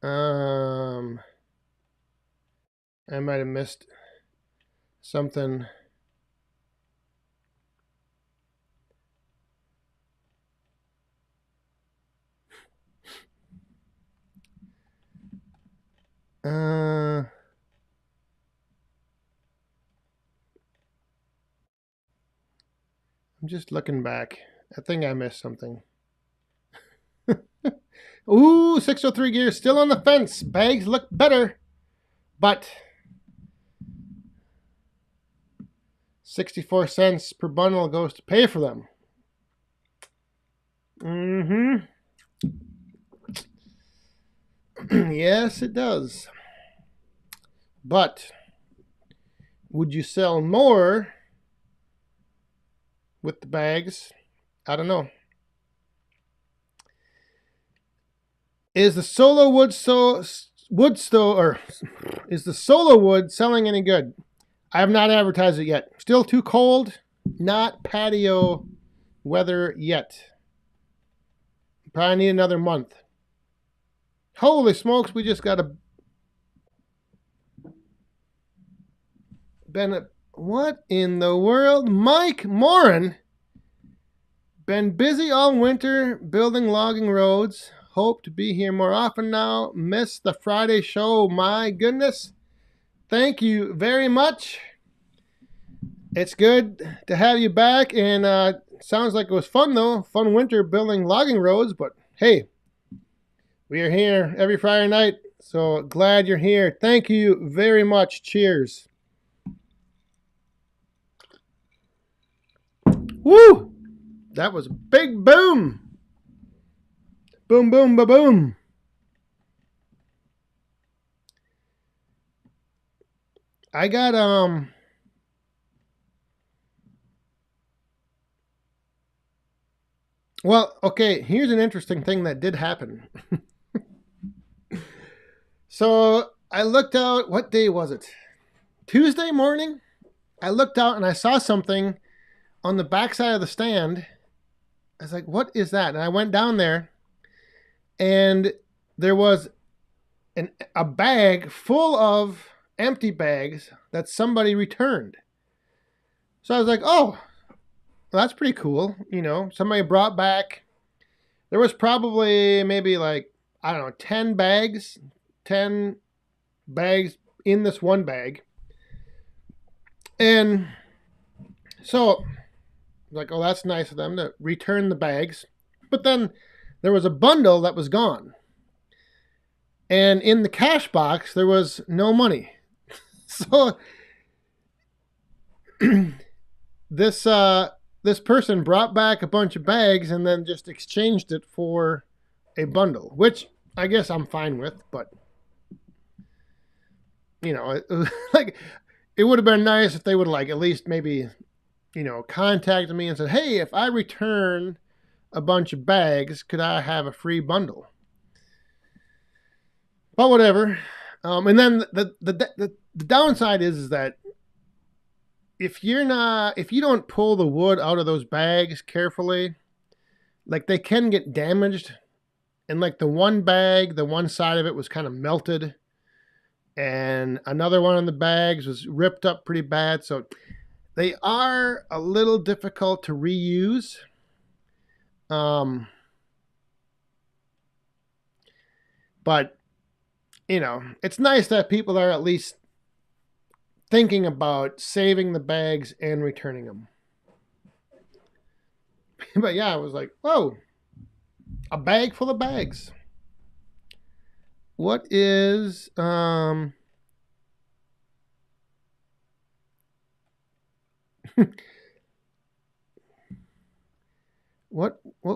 I might have missed something. I'm just looking back. I think I missed something. Ooh, 603 gears still on the fence. Bags look better, but 64 cents per bundle goes to pay for them. Yes, it does. But would you sell more with the bags. I don't know. Is the solo wood is the solo wood selling any good? I have not advertised it yet. Still too cold. Not patio weather yet. Probably need another month. Holy smokes, we just got a what in the world? Mike Morin. Been busy all winter building logging roads. Hope to be here more often now. Missed the Friday show. My goodness. Thank you very much. It's good to have you back. And sounds like it was fun, though. Fun winter building logging roads. But hey, we are here every Friday night. So glad you're here. Thank you very much. Cheers. Woo! That was a big boom. Boom, boom, ba boom. I got well, okay, here's an interesting thing that did happen. So I looked out, what day was it? Tuesday morning? I looked out and I saw something on the backside of the stand. I was like, what is that? And I went down there and there was a bag full of empty bags that somebody returned. So I was like, oh, well, that's pretty cool. You know, somebody brought back, there was probably maybe like, I don't know, 10 bags in this one bag. And so like, oh, that's nice of them to return the bags. But then there was a bundle that was gone. And in the cash box, there was no money. So this person brought back a bunch of bags and then just exchanged it for a bundle, which I guess I'm fine with, but you know, like it would have been nice if they would like at least maybe, you know, contacted me and said, hey, if I return a bunch of bags, could I have a free bundle? But whatever. And then the downside is that if you don't pull the wood out of those bags carefully, like they can get damaged. And like the one bag, the one side of it was kind of melted. And another one of the bags was ripped up pretty bad. So they are a little difficult to reuse. But, you know, it's nice that people are at least thinking about saving the bags and returning them. But yeah, I was like, whoa, a bag full of bags. What is, what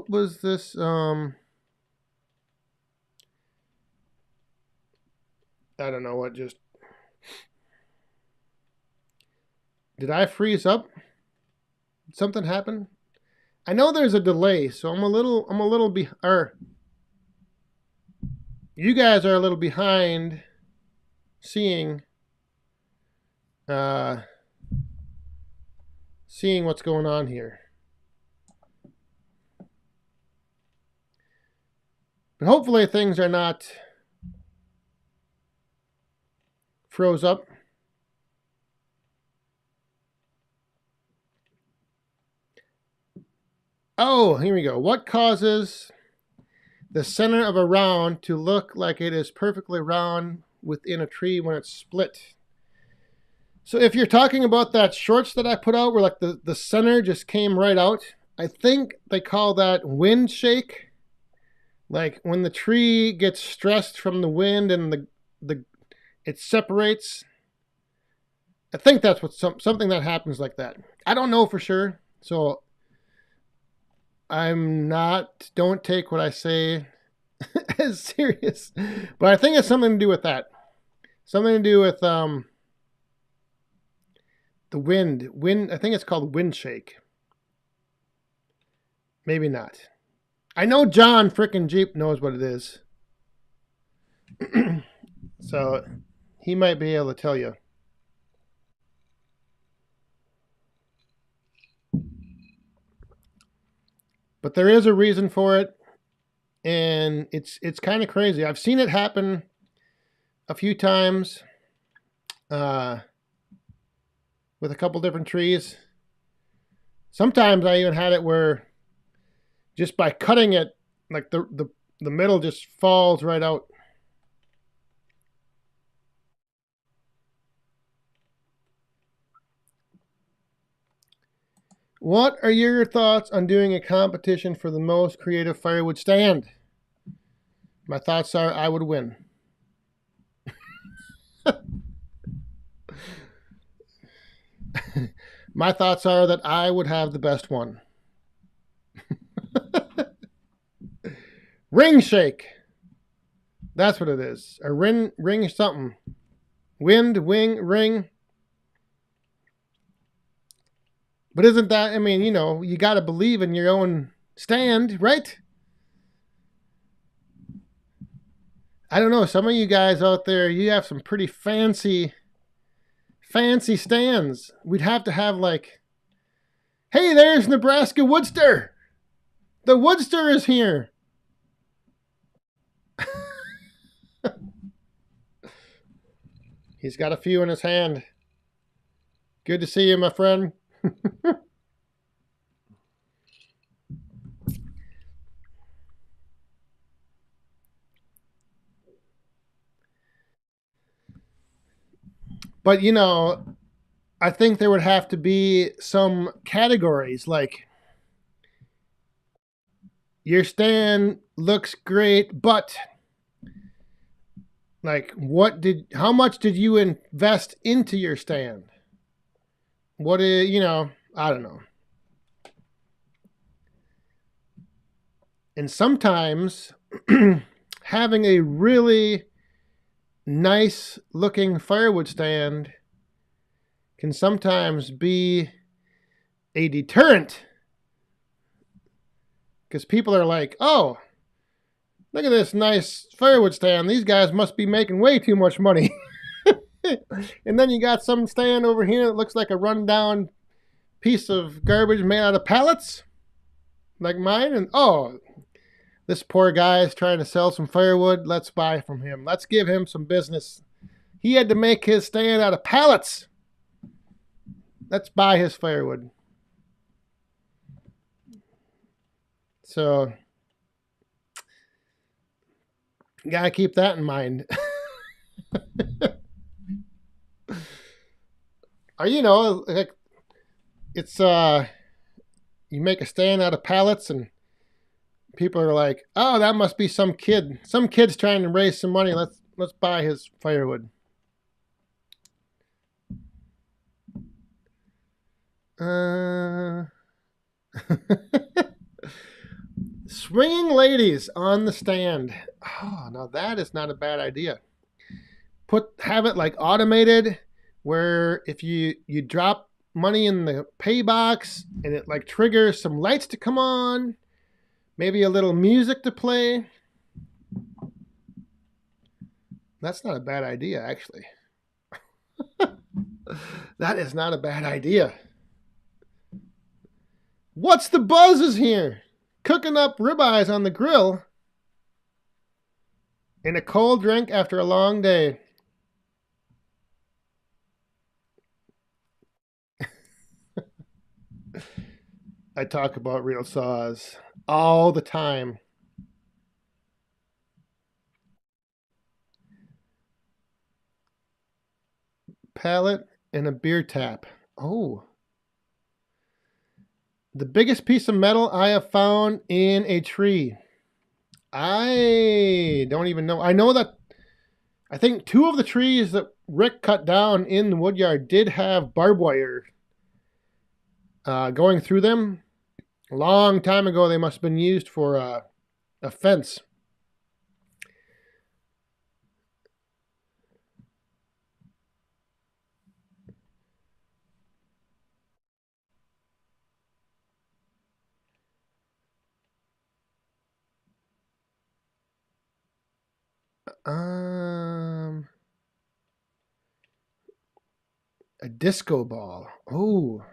was this, I don't know what just, did I freeze up? Did something happen? I know there's a delay, so I'm a little you guys are a little behind seeing what's going on here. But hopefully things are not froze up. Oh, here we go. What causes the center of a round to look like it is perfectly round within a tree when it's split? So if you're talking about that shorts that I put out where like the center just came right out, I think they call that wind shake. Like when the tree gets stressed from the wind and it separates. I think that's what something that happens like that. I don't know for sure. So don't take what I say as serious. But I think it's something to do with that. Something to do with the wind. I think it's called wind shake. Maybe not. I know John frickin' Jeep knows what it is. So he might be able to tell you. But there is a reason for it, and it's kind of crazy. I've seen it happen a few times with a couple different trees. Sometimes I even had it where just by cutting it, like the middle just falls right out. What are your thoughts on doing a competition for the most creative firewood stand? My thoughts are I would win. My thoughts are that I would have the best one. Ring shake. That's what it is. A ring something. Wind, wing, ring. But isn't that, I mean, you know, you got to believe in your own stand, right? I don't know. Some of you guys out there, you have some pretty fancy stands. We'd have to have like, hey, there's Nebraska Woodster. The Woodster is here. He's got a few in his hand. Good to see you, my friend. But, you know, I think there would have to be some categories like your stand looks great, but like how much did you invest into your stand? What is, you know, I don't know. And sometimes having a really nice looking firewood stand can sometimes be a deterrent, because people are like, oh, look at this nice firewood stand. These guys must be making way too much money. And then you got some stand over here that looks like a rundown piece of garbage made out of pallets, like mine. And oh, this poor guy is trying to sell some firewood. Let's buy from him. Let's give him some business. He had to make his stand out of pallets. Let's buy his firewood. So, you gotta keep that in mind. Or, you know, like it's you make a stand out of pallets and people are like, oh, that must be some kid. Some kid's trying to raise some money. Let's buy his firewood. Swinging ladies on the stand. Oh, now that is not a bad idea. Have it like automated, where if you drop money in the pay box and it like triggers some lights to come on, maybe a little music to play. That's not a bad idea, actually. That is not a bad idea. What's the buzz is here? Cooking up ribeyes on the grill and a cold drink after a long day. I talk about real saws all the time. Pallet and a beer tap. Oh. The biggest piece of metal I have found in a tree. I don't even know. I know that I think 2 of the trees that Rick cut down in the woodyard did have barbed wire going through them. A long time ago, they must have been used for a fence. A disco ball. Oh.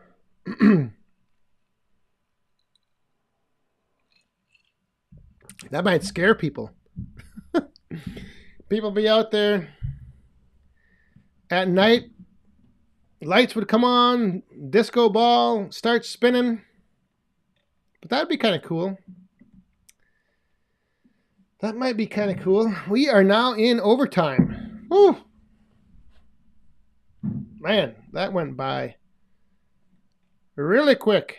That might scare people. People be out there at night, lights would come on, disco ball starts spinning. But that'd be kind of cool. That might be kind of cool. We are now in overtime. Woo! Man, that went by really quick.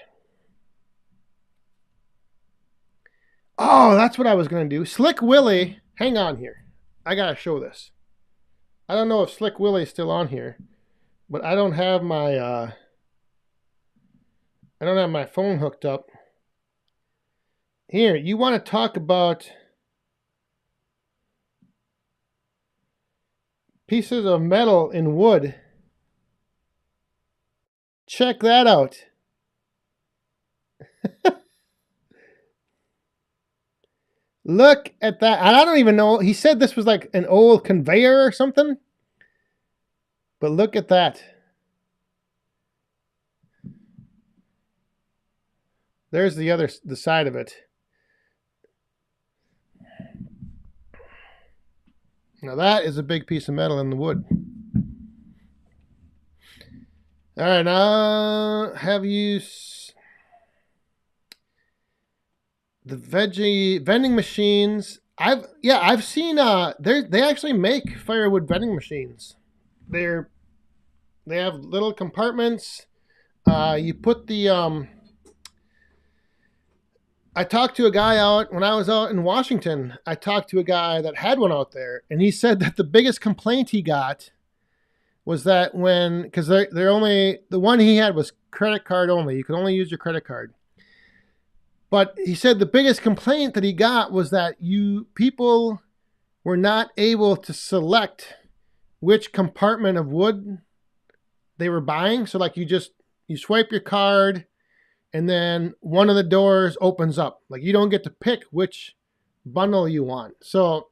Oh, that's what I was going to do. Slick Willie, hang on here. I got to show this. I don't know if Slick Willie's still on here, but I don't have my phone hooked up. Here, you want to talk about pieces of metal in wood. Check that out. Look at that. I don't even know. He said this was like an old conveyor or something. But look at that. There's the side of it. Now that is a big piece of metal in the wood. All right, now have you the vending machines? I've seen they actually make firewood vending machines. They have little compartments. You put the I talked to a guy out when I was out in Washington. I talked to a guy that had one out there, and he said that the biggest complaint he got was that because they're only, the one he had was credit card only. You could only use your credit card. But he said the biggest complaint that he got was that people were not able to select which compartment of wood they were buying. So like you swipe your card and then one of the doors opens up. Like you don't get to pick which bundle you want. So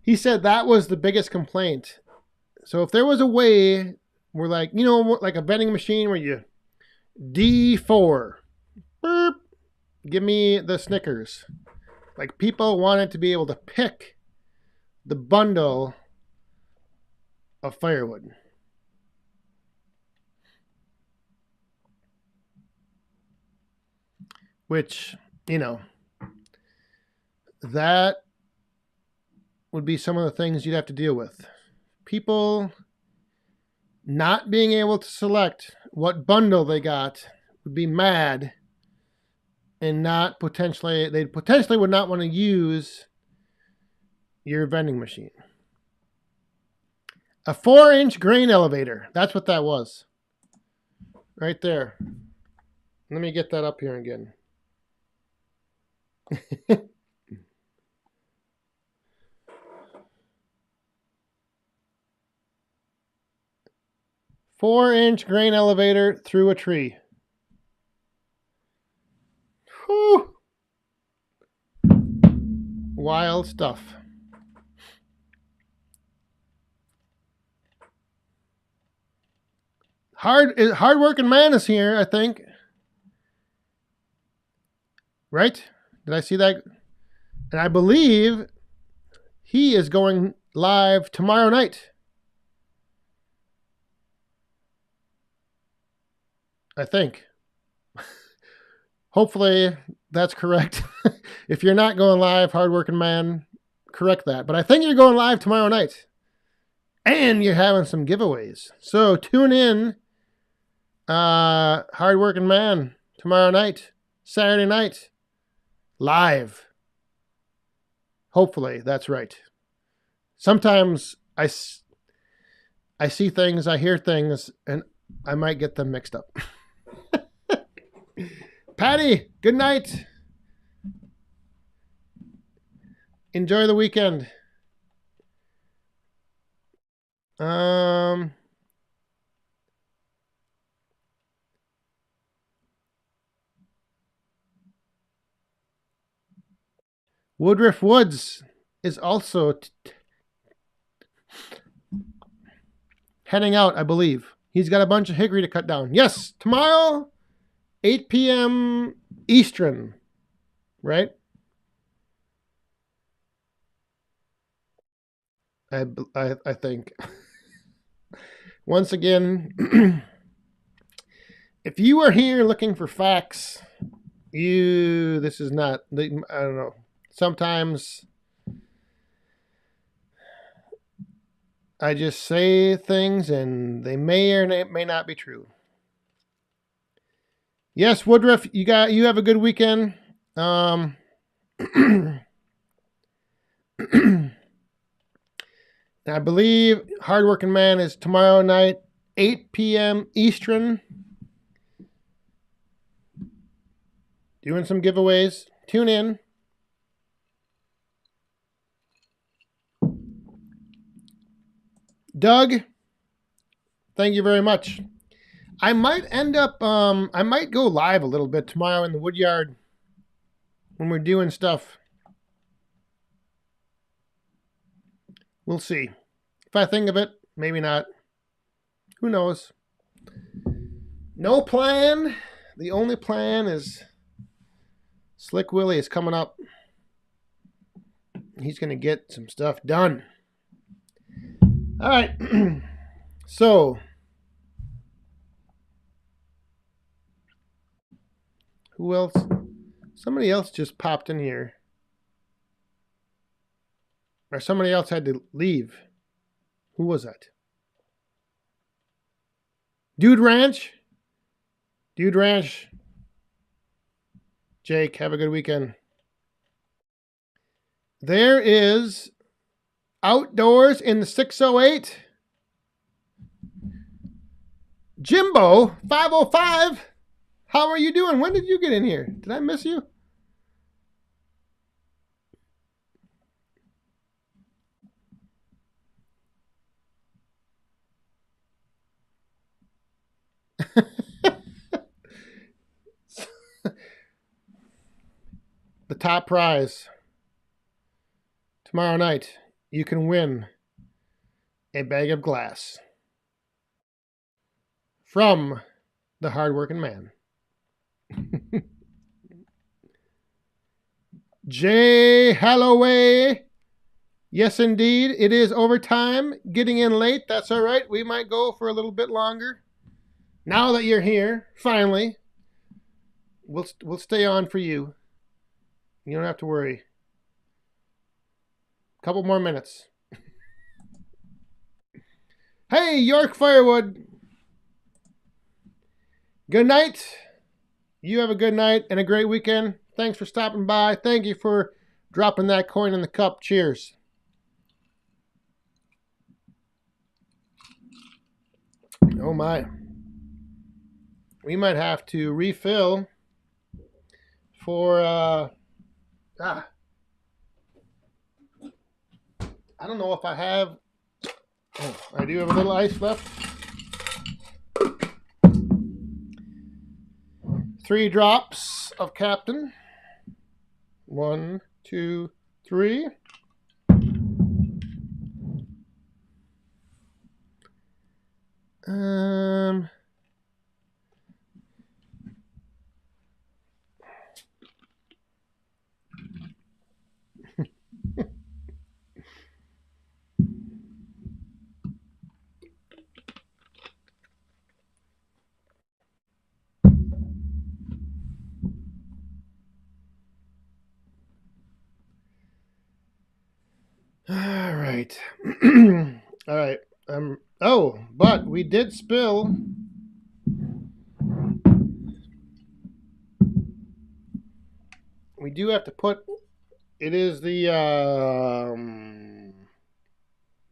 he said that was the biggest complaint. So if there was a way where like a vending machine where you D4, burp, give me the Snickers. Like people wanted to be able to pick the bundle of firewood. Which, that would be some of the things you'd have to deal with. People not being able to select what bundle they got would be mad and they potentially would not want to use your vending machine. A 4-inch grain elevator. That's what that was. Right there. Let me get that up here again. 4-inch grain elevator through a tree. Whew. Wild stuff. Hard-working man is here, I think. Right? Did I see that? And I believe he is going live tomorrow night. I think. Hopefully that's correct. If you're not going live, hardworking man, correct that. But I think you're going live tomorrow night. And you're having some giveaways. So tune in, hardworking man, tomorrow night, Saturday night, live. Hopefully that's right. Sometimes I see things, I hear things, and I might get them mixed up. Patty, good night. Enjoy the weekend. Woodruff Woods is also heading out, I believe. He's got a bunch of hickory to cut down. Yes, tomorrow, 8 p.m. Eastern, right? I think. Once again, if you are here looking for facts, this is not, I don't know. Sometimes I just say things and they may or may not be true. Yes, Woodruff, you have a good weekend. I believe Hardworking Man is tomorrow night, 8 p.m. Eastern. Doing some giveaways. Tune in. Doug, thank you very much. I might end up, I might go live a little bit tomorrow in the Woodyard when we're doing stuff. We'll see. If I think of it, maybe not. Who knows? No plan. The only plan is Slick Willie is coming up. He's going to get some stuff done. All right. So, who else? Somebody else just popped in here. Or somebody else had to leave. Who was that? Dude Ranch? Dude Ranch. Jake, have a good weekend. There is Outdoors in the 608. Jimbo 505. How are you doing? When did you get in here? Did I miss you? The top prize tomorrow night, you can win a bag of glass from the Hardworking Man. Jay Halloway. Yes, indeed. It is overtime. Getting in late. That's all right. We might go for a little bit longer. Now that you're here, finally, we'll stay on for you. You don't have to worry. A couple more minutes. Hey, York Firewood. Good night. You have a good night and a great weekend. Thanks for stopping by. Thank you for dropping that coin in the cup. Cheers. Oh my. We might have to refill for I don't know if I have. Oh, I do have a little ice left. 3 drops of Captain. 1, 2, 3. All right. All right. Oh, but we did spill. We do have to put. It is the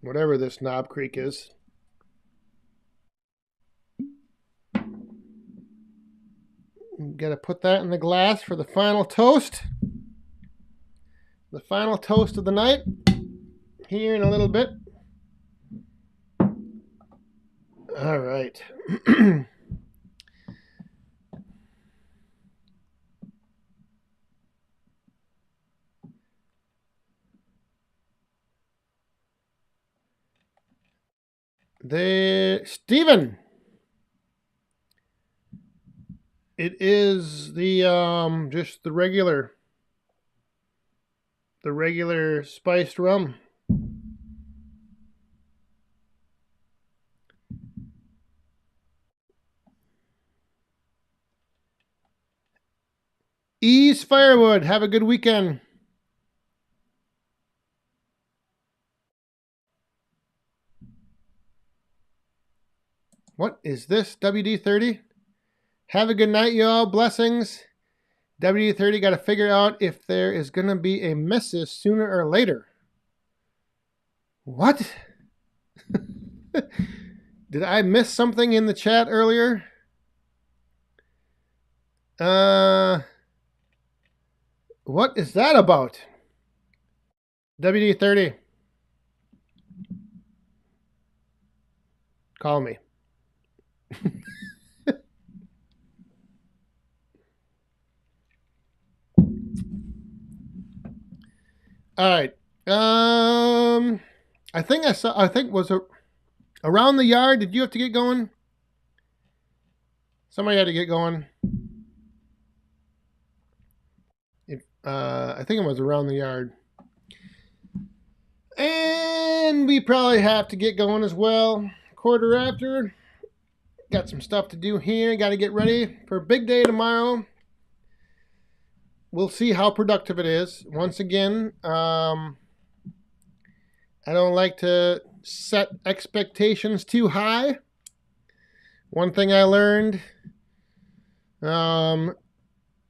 whatever this Knob Creek is. Got to put that in the glass for the final toast. The final toast of the night. Here in a little bit. All right. Steven. It is the just the regular spiced rum. Ease Firewood. Have a good weekend. What is this? WD-30? Have a good night, y'all. Blessings. WD-30 got to figure out if there is going to be a missus sooner or later. What? Did I miss something in the chat earlier? What is that about? WD-30. Call me. All right. I think was around the yard. Did you have to get going? Somebody had to get going. I think it was around the yard. And we probably have to get going as well. Quarter after. Got some stuff to do here. Got to get ready for a big day tomorrow. We'll see how productive it is. Once again, I don't like to set expectations too high. One thing I learned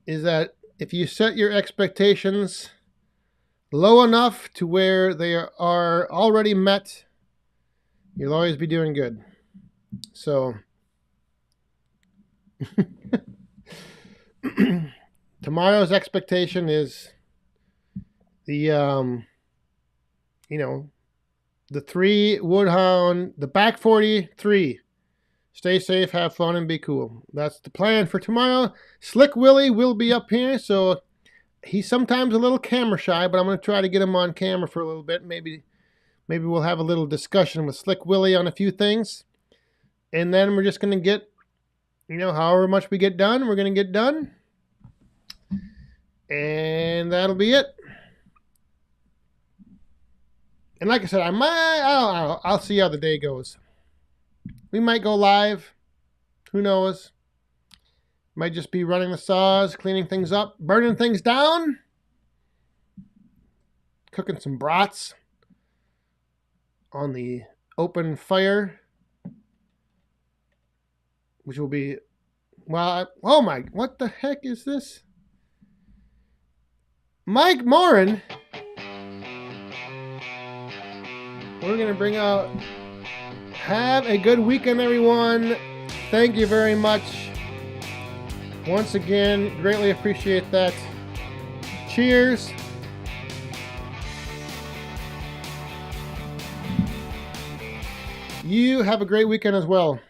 is that if you set your expectations low enough to where they are already met, you'll always be doing good. So tomorrow's expectation is the the 3 Woodhound, the back 43. Stay safe, have fun, and be cool. That's the plan for tomorrow. Slick Willie will be up here, so he's sometimes a little camera shy, but I'm going to try to get him on camera for a little bit. Maybe we'll have a little discussion with Slick Willie on a few things. And then we're just going to get, however much we get done, we're going to get done. And that'll be it. And like I said, I'll see how the day goes. We might go live. Who knows? Might just be running the saws, cleaning things up, burning things down, cooking some brats on the open fire, which will be, what the heck is this? Mike Morin. We're going to bring out, have a good weekend, everyone. Thank you very much. Once again, greatly appreciate that. Cheers. You have a great weekend as well.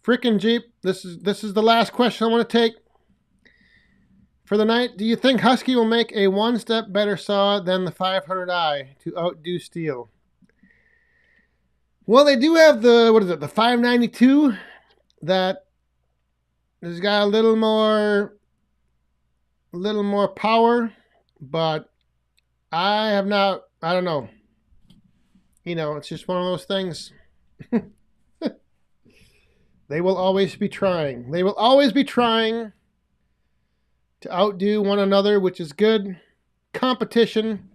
Frickin' Jeep, this is the last question I want to take for the night. Do you think Husky will make a one-step better saw than the 500i to outdo steel? Well, they do have the 592 that has got a little more power, but I don't know. It's just one of those things. They will always be trying. They will always be trying to outdo one another, which is good. Competition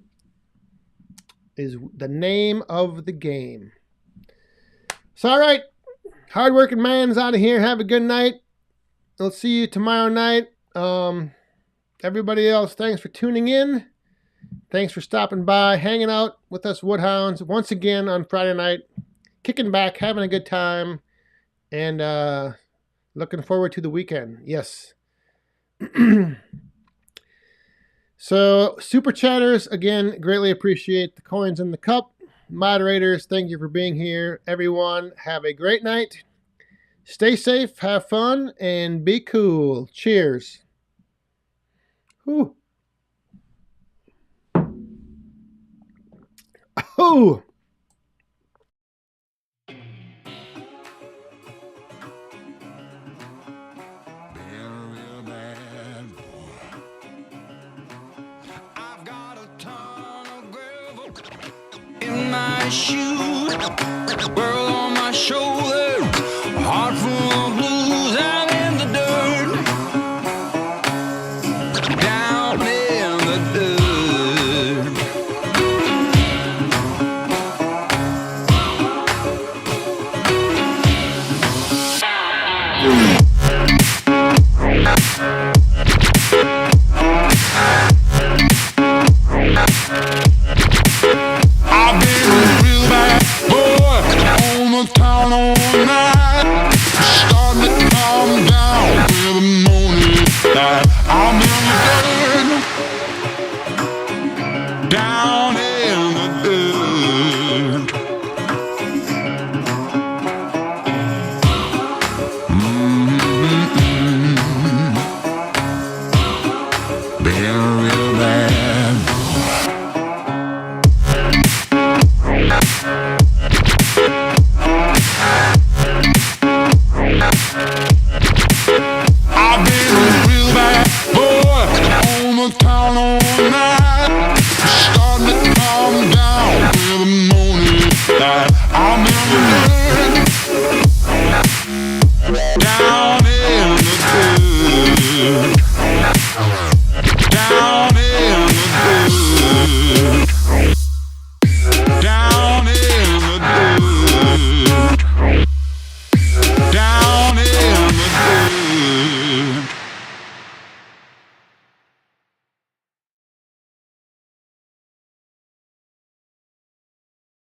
is the name of the game. So, all right. Hardworking man's out of here. Have a good night. We'll see you tomorrow night. Everybody else, thanks for tuning in. Thanks for stopping by, hanging out with us Woodhounds once again on Friday night. Kicking back, having a good time, and looking forward to the weekend. Yes. So, super chatters, again, greatly appreciate the coins in the cup. Moderators, thank you for being here. Everyone, have a great night. Stay safe, have fun, and be cool. Cheers. Whew. Oh. my shoes, world on my shoulders, heart full of blues. I'm in the dirt, down in the dirt.